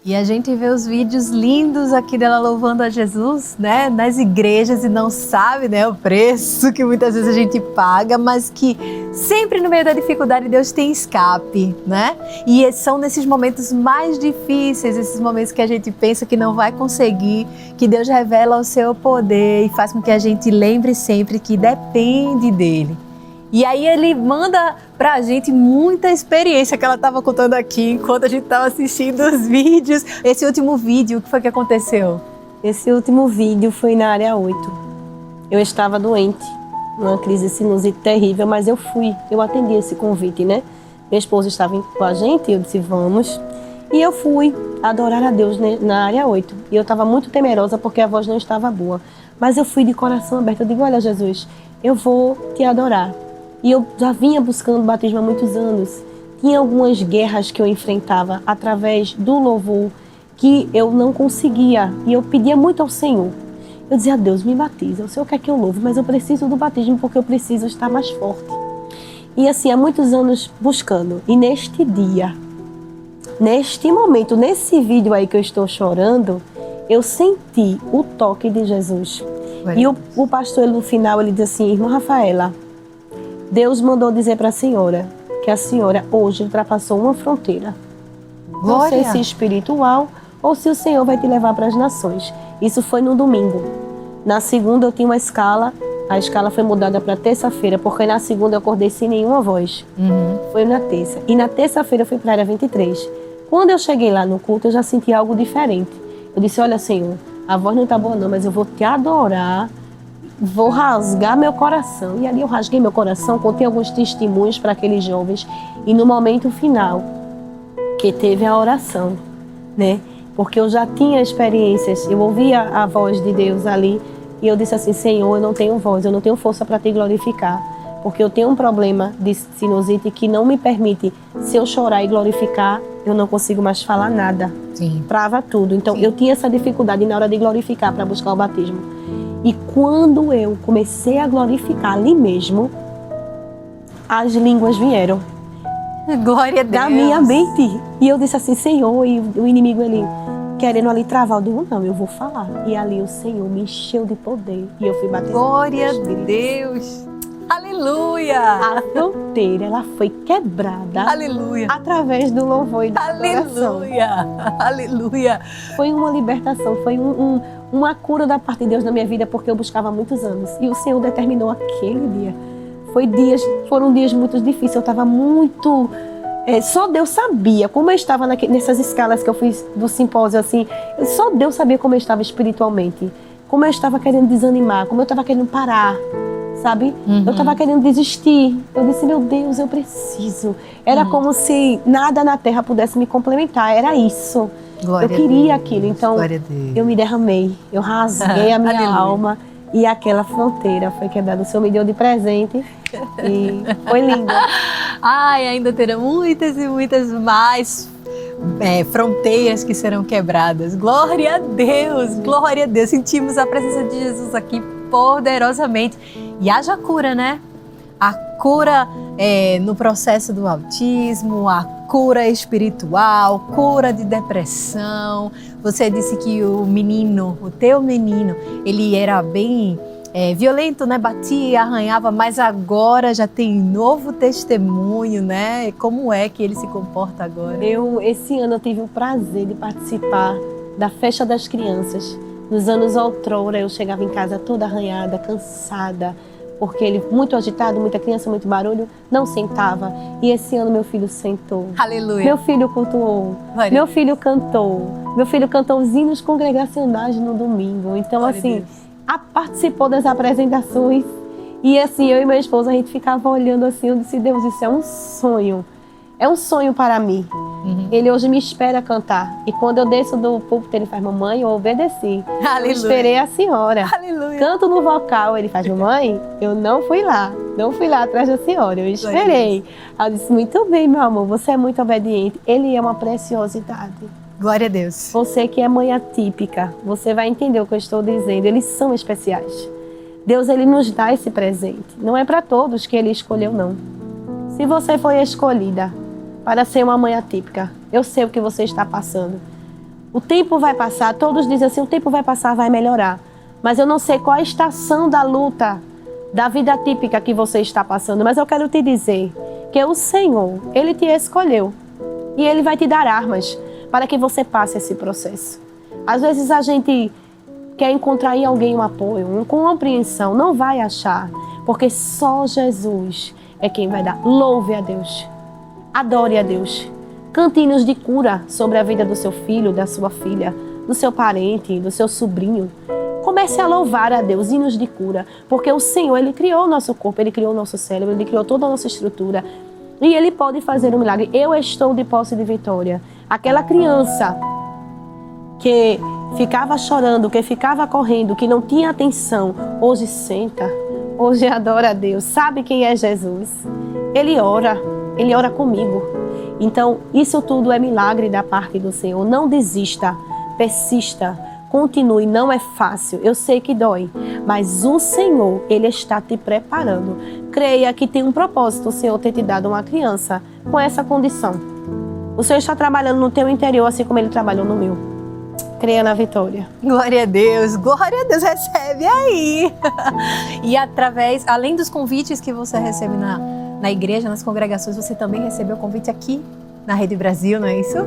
E a gente vê os vídeos lindos aqui dela louvando a Jesus, né, nas igrejas e não sabe, né, o preço que muitas vezes a gente paga, mas que sempre no meio da dificuldade Deus tem escape, né? E são nesses momentos mais difíceis, esses momentos que a gente pensa que não vai conseguir, que Deus revela o seu poder e faz com que a gente lembre sempre que depende dele. E aí ele manda pra gente muita experiência que ela estava contando aqui enquanto a gente estava assistindo os vídeos. Esse último vídeo, o que foi que aconteceu? Esse último vídeo foi na área 8. Eu estava doente, numa crise sinusite terrível, mas eu atendi esse convite, né? Meu esposo estava com a gente, eu disse, vamos. E eu fui adorar a Deus na área 8. E eu estava muito temerosa porque a voz não estava boa. Mas eu fui de coração aberto, eu digo, olha Jesus, eu vou te adorar. E eu já vinha buscando batismo há muitos anos. Tinha algumas guerras que eu enfrentava através do louvor que eu não conseguia. E eu pedia muito ao Senhor. Eu dizia, Deus, me batiza. O Senhor quer que eu louve, mas eu preciso do batismo porque eu preciso estar mais forte. E assim, há muitos anos buscando. E neste dia, neste momento, nesse vídeo aí que eu estou chorando, eu senti o toque de Jesus. E o pastor, ele, no final, ele diz assim, irmã Rafaela, Deus mandou dizer para a senhora que a senhora hoje ultrapassou uma fronteira. Glória. Não sei se espiritual ou se o Senhor vai te levar para as nações. Isso foi no domingo. Na segunda eu tinha uma escala, a escala foi mudada para terça-feira, porque na segunda eu acordei sem nenhuma voz. Foi na terça. E na terça-feira eu fui para a área 23. Quando eu cheguei lá no culto, eu já senti algo diferente. Eu disse, olha Senhor, a voz não está boa não, mas eu vou te adorar. Vou rasgar meu coração. E ali eu rasguei meu coração, contei alguns testemunhos para aqueles jovens. E no momento final, que teve a oração, né? Porque eu já tinha experiências, eu ouvia a voz de Deus ali. E eu disse assim, Senhor, eu não tenho voz, eu não tenho força para te glorificar. Porque eu tenho um problema de sinusite que não me permite, se eu chorar e glorificar, eu não consigo mais falar nada. Sim. Trava tudo. Então Sim. eu tinha essa dificuldade na hora de glorificar para buscar o batismo. E quando eu comecei a glorificar ali mesmo, as línguas vieram. Glória a Deus. Da minha mente. E eu disse assim, Senhor, e o inimigo ele querendo ali travar, eu digo, não, eu vou falar. E ali o Senhor me encheu de poder. E eu fui batizada. Glória a no Espírito. Deus. Aleluia. A fronteira, ela foi quebrada. Aleluia. Através do louvor e da adoração. Aleluia. Aleluia. Foi uma libertação, foi uma cura da parte de Deus na minha vida, porque eu buscava há muitos anos. E o Senhor determinou aquele dia. Foram dias muito difíceis, eu estava muito... só Deus sabia como eu estava nessas escalas que eu fiz do simpósio, assim. Só Deus sabia como eu estava espiritualmente. Como eu estava querendo desanimar, como eu estava querendo parar, sabe? Eu estava querendo desistir. Eu disse, meu Deus, eu preciso. Era como se nada na terra pudesse me complementar, era isso. Glória eu queria a Deus. aquilo, então Glória a Deus. eu me derramei, eu rasguei a minha Aleluia. alma e aquela fronteira foi quebrada. O Senhor me deu de presente e foi lindo. Ai, ainda terão muitas e muitas mais fronteiras que serão quebradas. Glória a Deus, glória a Deus. Sentimos a presença de Jesus aqui poderosamente. E haja cura, né? A cura no processo do autismo, a cura espiritual, cura de depressão. Você disse que o teu menino, ele era bem violento, né? Batia, arranhava, mas agora já tem novo testemunho, né? Como é que ele se comporta agora? Esse ano eu tive o prazer de participar da Festa das Crianças. Nos anos outrora eu chegava em casa toda arranhada, cansada, porque ele muito agitado, muita criança, muito barulho, não sentava. E esse ano meu filho sentou. Aleluia. Meu filho cultuou. Meu filho cantou. Meu filho cantou os hinos congregacionais no domingo. Então, assim, participou das apresentações. E assim, eu e meu esposo, a gente ficava olhando assim, eu disse, Deus, isso é um sonho. É um sonho para mim. Ele hoje me espera cantar. E quando eu desço do púlpito, ele faz, mamãe, eu obedeci. Aleluia. Eu esperei a senhora. Aleluia. Canto no vocal, ele faz, mamãe, eu não fui lá atrás da senhora, eu esperei. Aí eu disse, muito bem, meu amor, você é muito obediente. Ele é uma preciosidade. Glória a Deus. Você que é mãe atípica, você vai entender o que eu estou dizendo. Eles são especiais. Deus, ele nos dá esse presente. Não é para todos que ele escolheu, não. Se você foi escolhida para ser uma mãe atípica, eu sei o que você está passando. O tempo vai passar, todos dizem assim, o tempo vai passar, vai melhorar. Mas eu não sei qual a estação da luta, da vida atípica que você está passando. Mas eu quero te dizer que o Senhor, ele te escolheu. E ele vai te dar armas para que você passe esse processo. Às vezes a gente quer encontrar em alguém um apoio, uma compreensão, não vai achar. Porque só Jesus é quem vai dar. Louve a Deus. Adore a Deus. Cante hinos de cura sobre a vida do seu filho, da sua filha, do seu parente, do seu sobrinho. Comece a louvar a Deus, hinos de cura. Porque o Senhor, ele criou o nosso corpo, ele criou o nosso cérebro, ele criou toda a nossa estrutura. E ele pode fazer um milagre. Eu estou de posse de vitória. Aquela criança que ficava chorando, que ficava correndo, que não tinha atenção, hoje senta, hoje adora a Deus. Sabe quem é Jesus? Ele ora comigo. Então, isso tudo é milagre da parte do Senhor. Não desista, persista, continue. Não é fácil, eu sei que dói, mas o Senhor, ele está te preparando. Creia que tem um propósito, o Senhor ter te dado uma criança com essa condição. O Senhor está trabalhando no teu interior, assim como ele trabalhou no meu. Creia na vitória. Glória a Deus, recebe aí. E além dos convites que você recebe na igreja, nas congregações, você também recebeu o convite aqui na Rede Brasil, não é isso?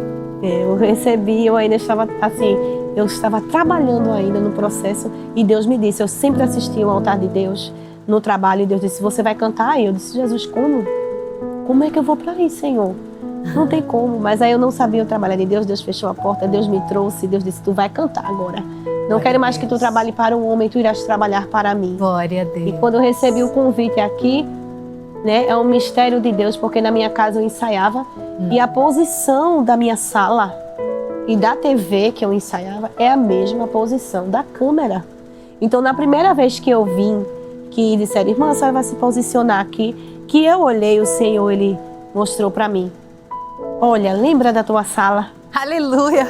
Eu recebi, eu ainda estava assim, eu estava trabalhando ainda no processo e Deus me disse, eu sempre assisti o altar de Deus no trabalho e Deus disse, você vai cantar? E eu disse, Jesus, como? Como é que eu vou para aí, Senhor? Não tem como, mas aí eu não sabia o trabalho de Deus, Deus fechou a porta, Deus me trouxe, Deus disse, tu vai cantar agora. Não quero mais que tu trabalhe para um homem, tu irás trabalhar para mim. Glória a Deus. E quando eu recebi o convite aqui, né, é um mistério de Deus, porque na minha casa eu ensaiava e a posição da minha sala e da TV que eu ensaiava é a mesma posição da câmera. Então, na primeira vez que eu vim, que disseram, irmã, a senhora vai se posicionar aqui, que eu olhei, o Senhor, ele mostrou para mim. Olha, lembra da tua sala? Aleluia!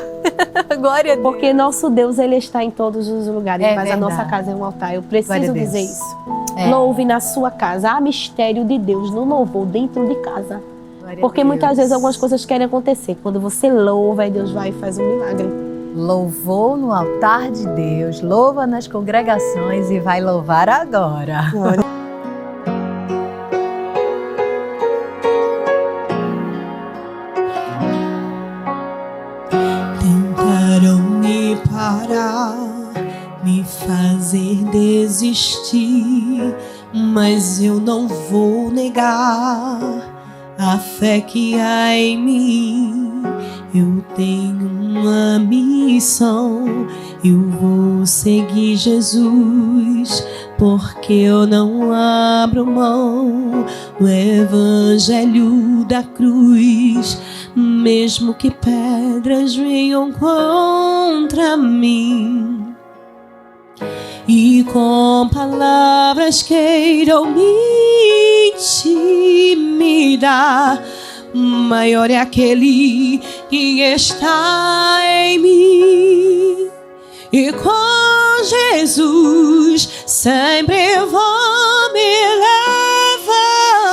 Glória a Deus! Porque nosso Deus, ele está em todos os lugares, mas verdade. A nossa casa é um altar. Eu preciso dizer isso. É. Louve na sua casa. Há mistério de Deus no louvor dentro de casa. Glória Porque a Deus. muitas vezes algumas coisas querem acontecer. Quando você louva, aí Deus vai e faz um milagre. Louvou no altar de Deus, louva nas congregações e vai louvar agora. Tentaram me parar, me fazer desistir, mas eu não vou negar a fé que há em mim. Eu tenho uma missão, eu vou seguir Jesus, porque eu não abro mão do evangelho da cruz, mesmo que pedras venham contra mim e com palavras queiram me intimidar. maior é aquele que está em mim. E com Jesus sempre vou me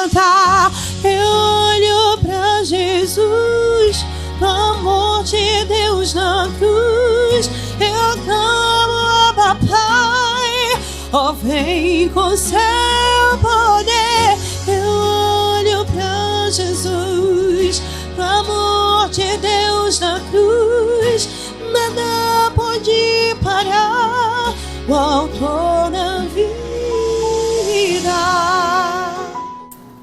levantar. Eu olho pra Jesus, o amor de Deus na cruz. Eu clamo, Abba Pai, ó, vem com seu poder. Eu olho pra Jesus, o amor de Deus na cruz. Nada pode parar o autor da vida.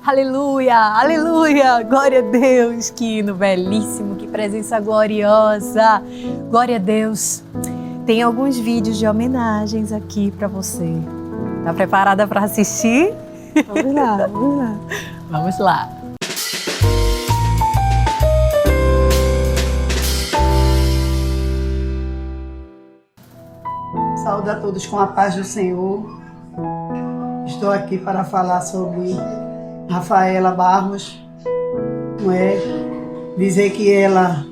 Aleluia, aleluia, glória a Deus, que hino belíssimo, que presença gloriosa, glória a Deus. Tem alguns vídeos de homenagens aqui para você. Tá preparada para assistir? Vamos lá, vamos lá. Vamos lá. Saúde a todos com a paz do Senhor. Estou aqui para falar sobre Rafaela Barros, não é? Dizer que ela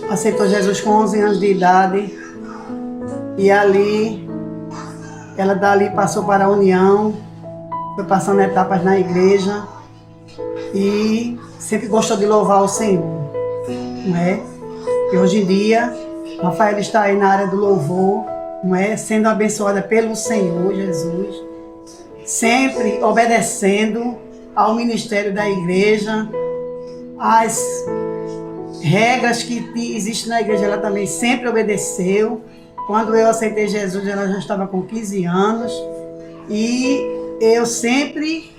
aceitou Jesus com 11 anos de idade e ela dali passou para a União, foi passando etapas na igreja e sempre gostou de louvar o Senhor, não é? E hoje em dia, Rafaela está aí na área do louvor, não é? Sendo abençoada pelo Senhor Jesus, sempre obedecendo ao ministério da igreja, as regras que existem na igreja, ela também sempre obedeceu. Quando eu aceitei Jesus, ela já estava com 15 anos e eu sempre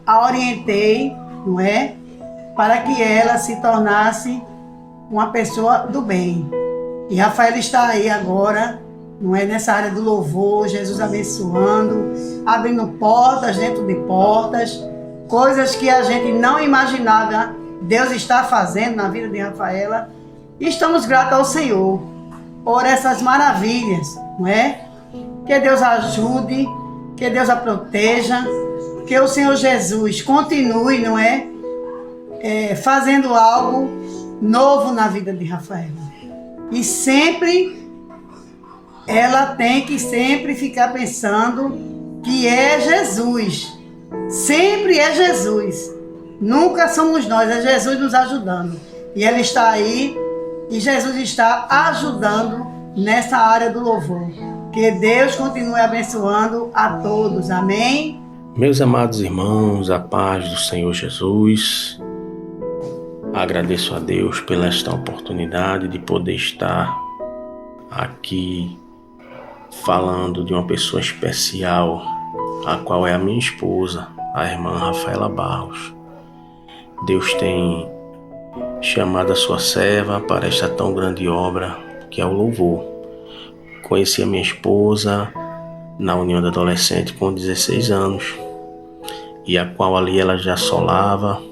a orientei, não é? Para que ela se tornasse uma pessoa do bem. E Rafaela está aí agora, não é? Nessa área do louvor, Jesus abençoando, abrindo portas dentro de portas, coisas que a gente não imaginava, Deus está fazendo na vida de Rafaela. E estamos gratos ao Senhor por essas maravilhas, não é? Que Deus ajude, que Deus a proteja, que o Senhor Jesus continue, não é? Fazendo algo novo na vida de Rafaela. E sempre, ela tem que sempre ficar pensando que é Jesus. Sempre é Jesus. Nunca somos nós, é Jesus nos ajudando. E ela está aí e Jesus está ajudando nessa área do louvor. Que Deus continue abençoando a todos. Amém? Meus amados irmãos, a paz do Senhor Jesus. Agradeço a Deus pela esta oportunidade de poder estar aqui falando de uma pessoa especial, a qual é a minha esposa, a irmã Rafaela Barros. Deus tem chamado a sua serva para esta tão grande obra que é o louvor. Conheci a minha esposa na União da Adolescente com 16 anos, e a qual ali ela já solava,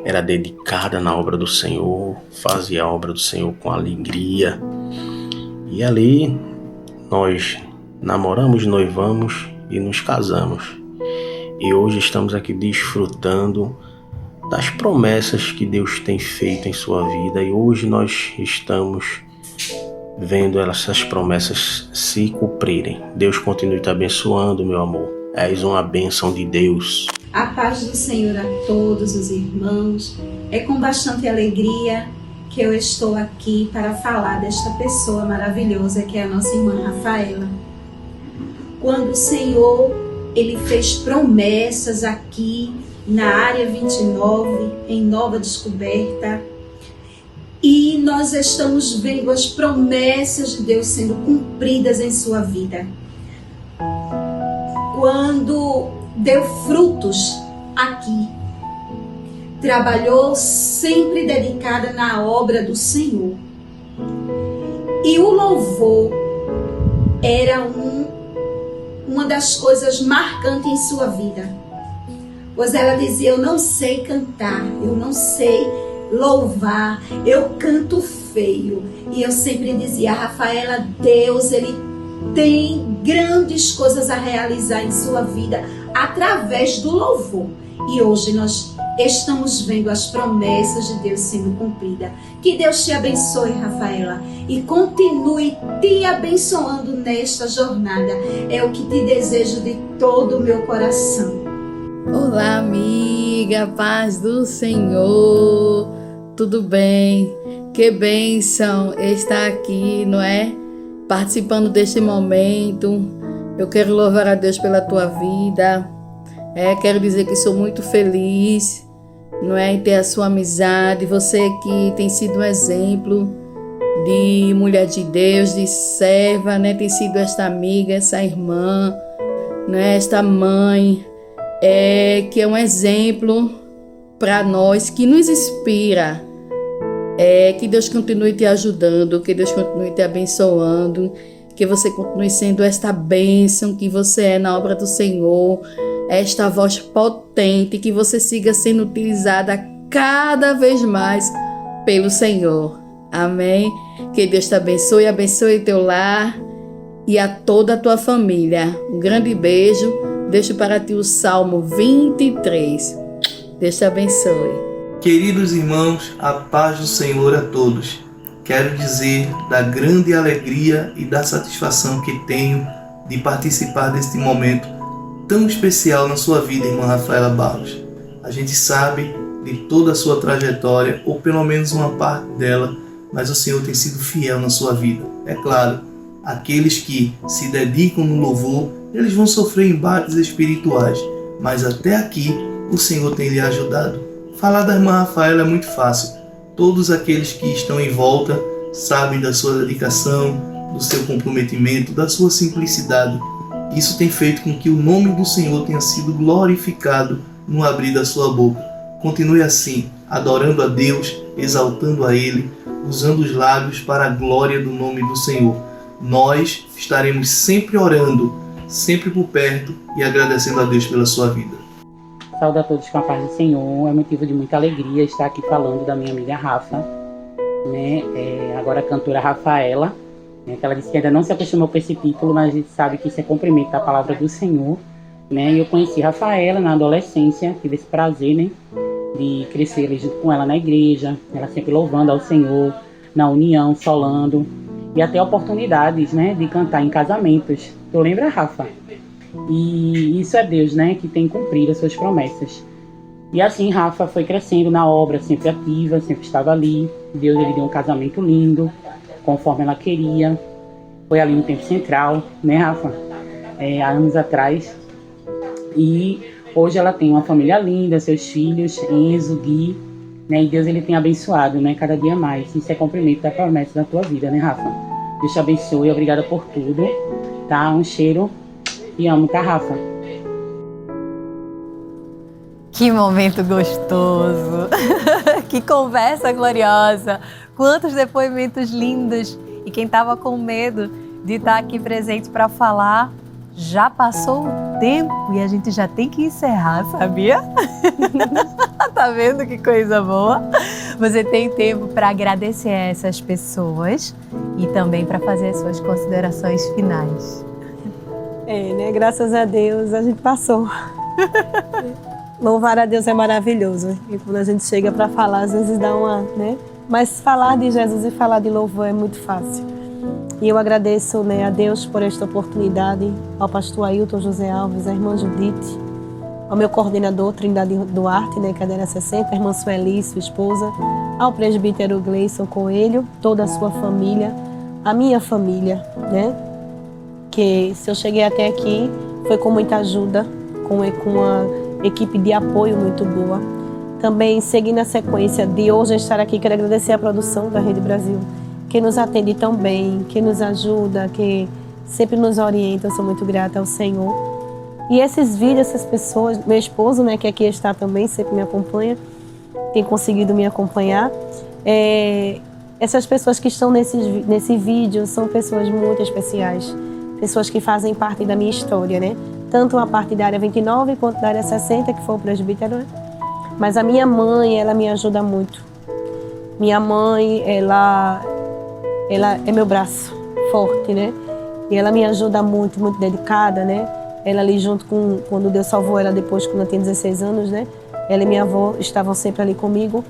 era dedicada na obra do Senhor, fazia a obra do Senhor com alegria. E ali nós namoramos, noivamos e nos casamos. E hoje estamos aqui desfrutando das promessas que Deus tem feito em sua vida. E hoje nós estamos vendo essas promessas se cumprirem. Deus continue te abençoando, meu amor. És uma bênção de Deus. A paz do Senhor a todos os irmãos. É com bastante alegria que eu estou aqui para falar desta pessoa maravilhosa que é a nossa irmã Rafaela. Quando o Senhor, Ele fez promessas aqui na área 29, em Nova Descoberta, e nós estamos vendo as promessas de Deus sendo cumpridas em sua vida. Quando deu frutos aqui, trabalhou sempre dedicada na obra do Senhor. E o louvor era uma das coisas marcantes em sua vida. Pois ela dizia: eu não sei cantar, eu não sei louvar, eu canto feio. E eu sempre dizia: Rafaela, Deus, Ele tem grandes coisas a realizar em sua vida através do louvor. E hoje nós estamos vendo as promessas de Deus sendo cumpridas. Que Deus te abençoe, Rafaela, e continue te abençoando nesta jornada. É o que te desejo de todo o meu coração. Olá, amiga, paz do Senhor, tudo bem? Que bênção estar aqui, não é? Participando deste momento. Eu quero louvar a Deus pela tua vida. Quero dizer que sou muito feliz, não é, em ter a sua amizade. Você que tem sido um exemplo de mulher de Deus, de serva, né? Tem sido esta amiga, essa irmã, não é? Esta mãe, que é um exemplo para nós, que nos inspira. Que Deus continue te ajudando, que Deus continue te abençoando, que você continue sendo esta bênção que você é na obra do Senhor, esta voz potente, que você siga sendo utilizada cada vez mais pelo Senhor. Amém? Que Deus te abençoe, abençoe teu lar e a toda a tua família. Um grande beijo. Deixo para ti o Salmo 23. Deus te abençoe. Queridos irmãos, a paz do Senhor a todos. Quero dizer da grande alegria e da satisfação que tenho de participar deste momento tão especial na sua vida, irmã Rafaela Barros. A gente sabe de toda a sua trajetória, ou pelo menos uma parte dela, mas o Senhor tem sido fiel na sua vida. É claro, aqueles que se dedicam no louvor, eles vão sofrer embates espirituais, mas até aqui o Senhor tem lhe ajudado. Falar da irmã Rafaela é muito fácil. Todos aqueles que estão em volta sabem da sua dedicação, do seu comprometimento, da sua simplicidade. Isso tem feito com que o nome do Senhor tenha sido glorificado no abrir da sua boca. Continue assim, adorando a Deus, exaltando a Ele, usando os lábios para a glória do nome do Senhor. Nós estaremos sempre orando, sempre por perto e agradecendo a Deus pela sua vida. Saúde a todos com a paz do Senhor. É motivo de muita alegria estar aqui falando da minha amiga Rafa, né? Agora a cantora Rafaela, né? Que ela disse que ainda não se acostumou com esse título, mas a gente sabe que isso é cumprimento da palavra do Senhor, né? E eu conheci Rafaela na adolescência, tive esse prazer, né, de crescer ali junto com ela na igreja, ela sempre louvando ao Senhor, na união, solando, e até oportunidades, né, de cantar em casamentos. Tu lembra, Rafa? E isso é Deus, né, que tem cumprido as suas promessas. E assim Rafa foi crescendo na obra, sempre ativa, sempre estava ali. Deus ele deu um casamento lindo, conforme ela queria. Foi ali no Tempo Central, né, Rafa? Há anos atrás. E hoje ela tem uma família linda, seus filhos, Enzo, Gui, né? E Deus ele tem abençoado, né, cada dia mais. Isso é cumprimento da promessa da tua vida, né, Rafa? Deus te abençoe, obrigada por tudo, tá? Um cheiro. E amo, tá, Rafa? Que momento gostoso! Que conversa gloriosa! Quantos depoimentos lindos! E quem estava com medo de estar aqui presente para falar, já passou o tempo e a gente já tem que encerrar, sabia? Tá vendo que coisa boa? Você tem tempo para agradecer a essas pessoas e também para fazer as suas considerações finais. Né? Graças a Deus a gente passou. Louvar a Deus é maravilhoso. E quando a gente chega para falar, às vezes dá uma, né? Mas falar de Jesus e falar de louvor é muito fácil. E eu agradeço, né, a Deus por esta oportunidade, ao pastor Ailton José Alves, à irmã Judite, ao meu coordenador Trindade Duarte, né, cadeira 60, a irmã Sueli, sua esposa, ao presbítero Gleison Coelho, toda a sua família, a minha família, né? Que se eu cheguei até aqui foi com muita ajuda, com uma equipe de apoio muito boa. Também, seguindo a sequência de hoje estar aqui, quero agradecer a produção da Rede Brasil, que nos atende tão bem, que nos ajuda, que sempre nos orienta. Eu sou muito grata ao Senhor. E esses vídeos, essas pessoas, meu esposo, né, que aqui está também, sempre me acompanha, tem conseguido me acompanhar. Essas pessoas que estão nesse vídeo são pessoas muito especiais. Pessoas que fazem parte da minha história, né? Tanto a parte da área 29 quanto da área 60, que foi o presbítero, né? Mas a minha mãe, ela me ajuda muito. Minha mãe, ela é meu braço forte, né? E ela me ajuda muito, muito dedicada, né? Ela ali junto com, quando Deus salvou ela depois, quando ela tinha 16 anos, né? Ela e minha avó estavam sempre ali comigo.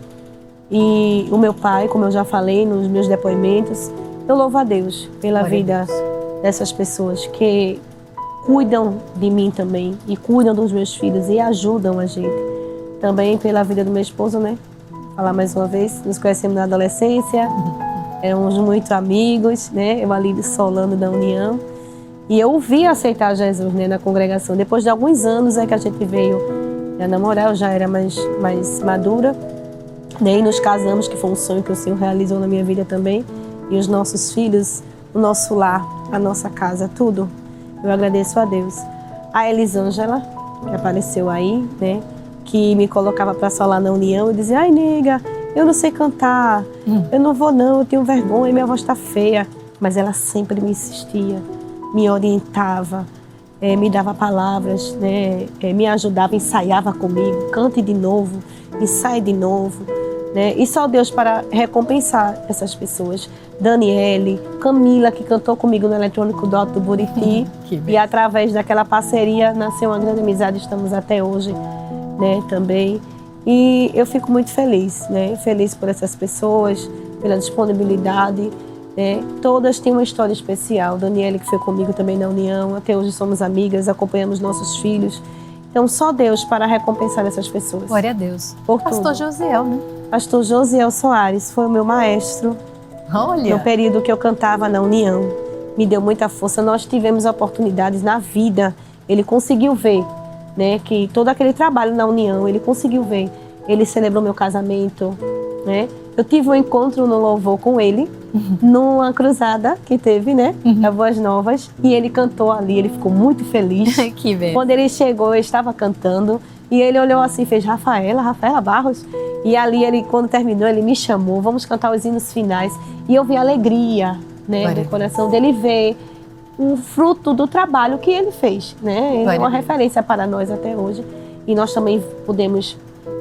E o meu pai, como eu já falei nos meus depoimentos, eu louvo a Deus pela vida dessas pessoas que cuidam de mim também e cuidam dos meus filhos e ajudam a gente. Também pela vida do meu esposo, né? Falar mais uma vez, nos conhecemos na adolescência, éramos muito amigos, né? Eu ali de Solano da União. E eu vim aceitar Jesus, né, na congregação. Depois de alguns anos é que a gente veio a namorar, eu já era mais madura. E nos casamos, que foi um sonho que o Senhor realizou na minha vida também. E os nossos filhos, o nosso lar, a nossa casa, tudo. Eu agradeço a Deus. A Elisângela, que apareceu aí, né? Que me colocava para solar na União e dizia: ai, nega, eu não sei cantar, eu não vou não, eu tenho vergonha, minha voz está feia. Mas ela sempre me insistia, me orientava, me dava palavras, né? Me ajudava, ensaiava comigo, cante de novo, ensaie de novo. Né? E só Deus para recompensar essas pessoas. Daniele, Camila, que cantou comigo no Eletrônico do Alto do Buriti. E através daquela parceria nasceu uma grande amizade, estamos até hoje, né, também. E eu fico muito feliz, né? Feliz por essas pessoas, pela disponibilidade. Né? Todas têm uma história especial. Daniele, que foi comigo também na União, até hoje somos amigas, acompanhamos nossos filhos. Então, só Deus para recompensar essas pessoas. Glória a Deus. Por Pastor tudo. Josiel, né? Pastor Josiel Soares foi o meu maestro. Olha. No período que eu cantava na União. Me deu muita força. Nós tivemos oportunidades na vida. Ele conseguiu ver, né, que todo aquele trabalho na União, ele conseguiu ver. Ele celebrou meu casamento, né? Eu tive um encontro no louvor com ele, numa cruzada que teve, né, da Boas Novas. E ele cantou ali, ele ficou muito feliz. Que bem. Quando ele chegou, eu estava cantando. E ele olhou assim, fez: Rafaela Barros. E ali, ele, quando terminou, ele me chamou: vamos cantar os hinos finais. E eu vi a alegria, né, no coração dele, ver o fruto do trabalho que ele fez, né? Ele é uma referência para nós até hoje. E nós também podemos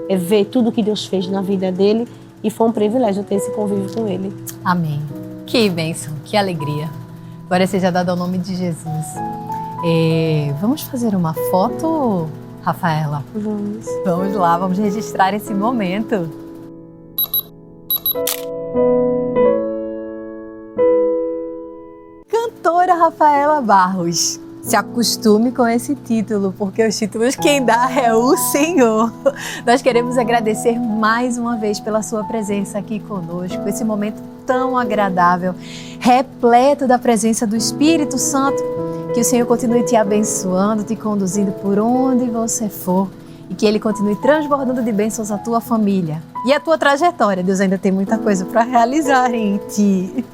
ver tudo que Deus fez na vida dele. E foi um privilégio ter esse convívio com ele. Amém. Que bênção, que alegria. Glória seja dada ao nome de Jesus. Vamos fazer uma foto, Rafaela? Vamos. Vamos lá, vamos registrar esse momento. Cantora Rafaela Barros. Se acostume com esse título, porque os títulos quem dá é o Senhor. Nós queremos agradecer mais uma vez pela sua presença aqui conosco, esse momento tão agradável, repleto da presença do Espírito Santo. Que o Senhor continue te abençoando, te conduzindo por onde você for e que Ele continue transbordando de bênçãos a tua família e a tua trajetória. Deus ainda tem muita coisa para realizar em ti.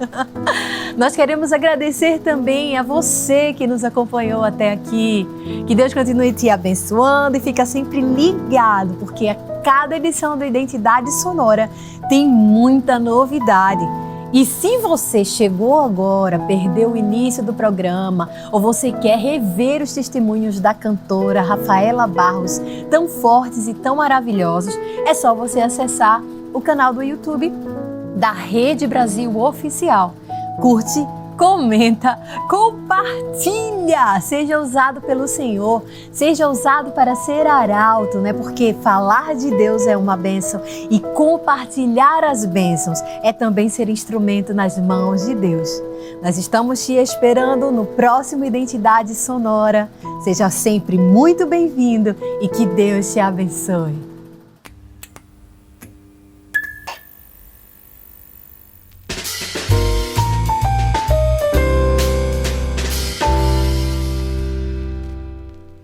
Nós queremos agradecer também a você que nos acompanhou até aqui. Que Deus continue te abençoando e fica sempre ligado, porque a cada edição do Identidade Sonora tem muita novidade. E se você chegou agora, perdeu o início do programa, ou você quer rever os testemunhos da cantora Rafaela Barros, tão fortes e tão maravilhosos, é só você acessar o canal do YouTube da Rede Brasil Oficial. Curte, comenta, compartilha, seja usado pelo Senhor, seja usado para ser arauto, né? Porque falar de Deus é uma bênção e compartilhar as bênçãos é também ser instrumento nas mãos de Deus. Nós estamos te esperando no próximo Identidade Sonora. Seja sempre muito bem-vindo e que Deus te abençoe.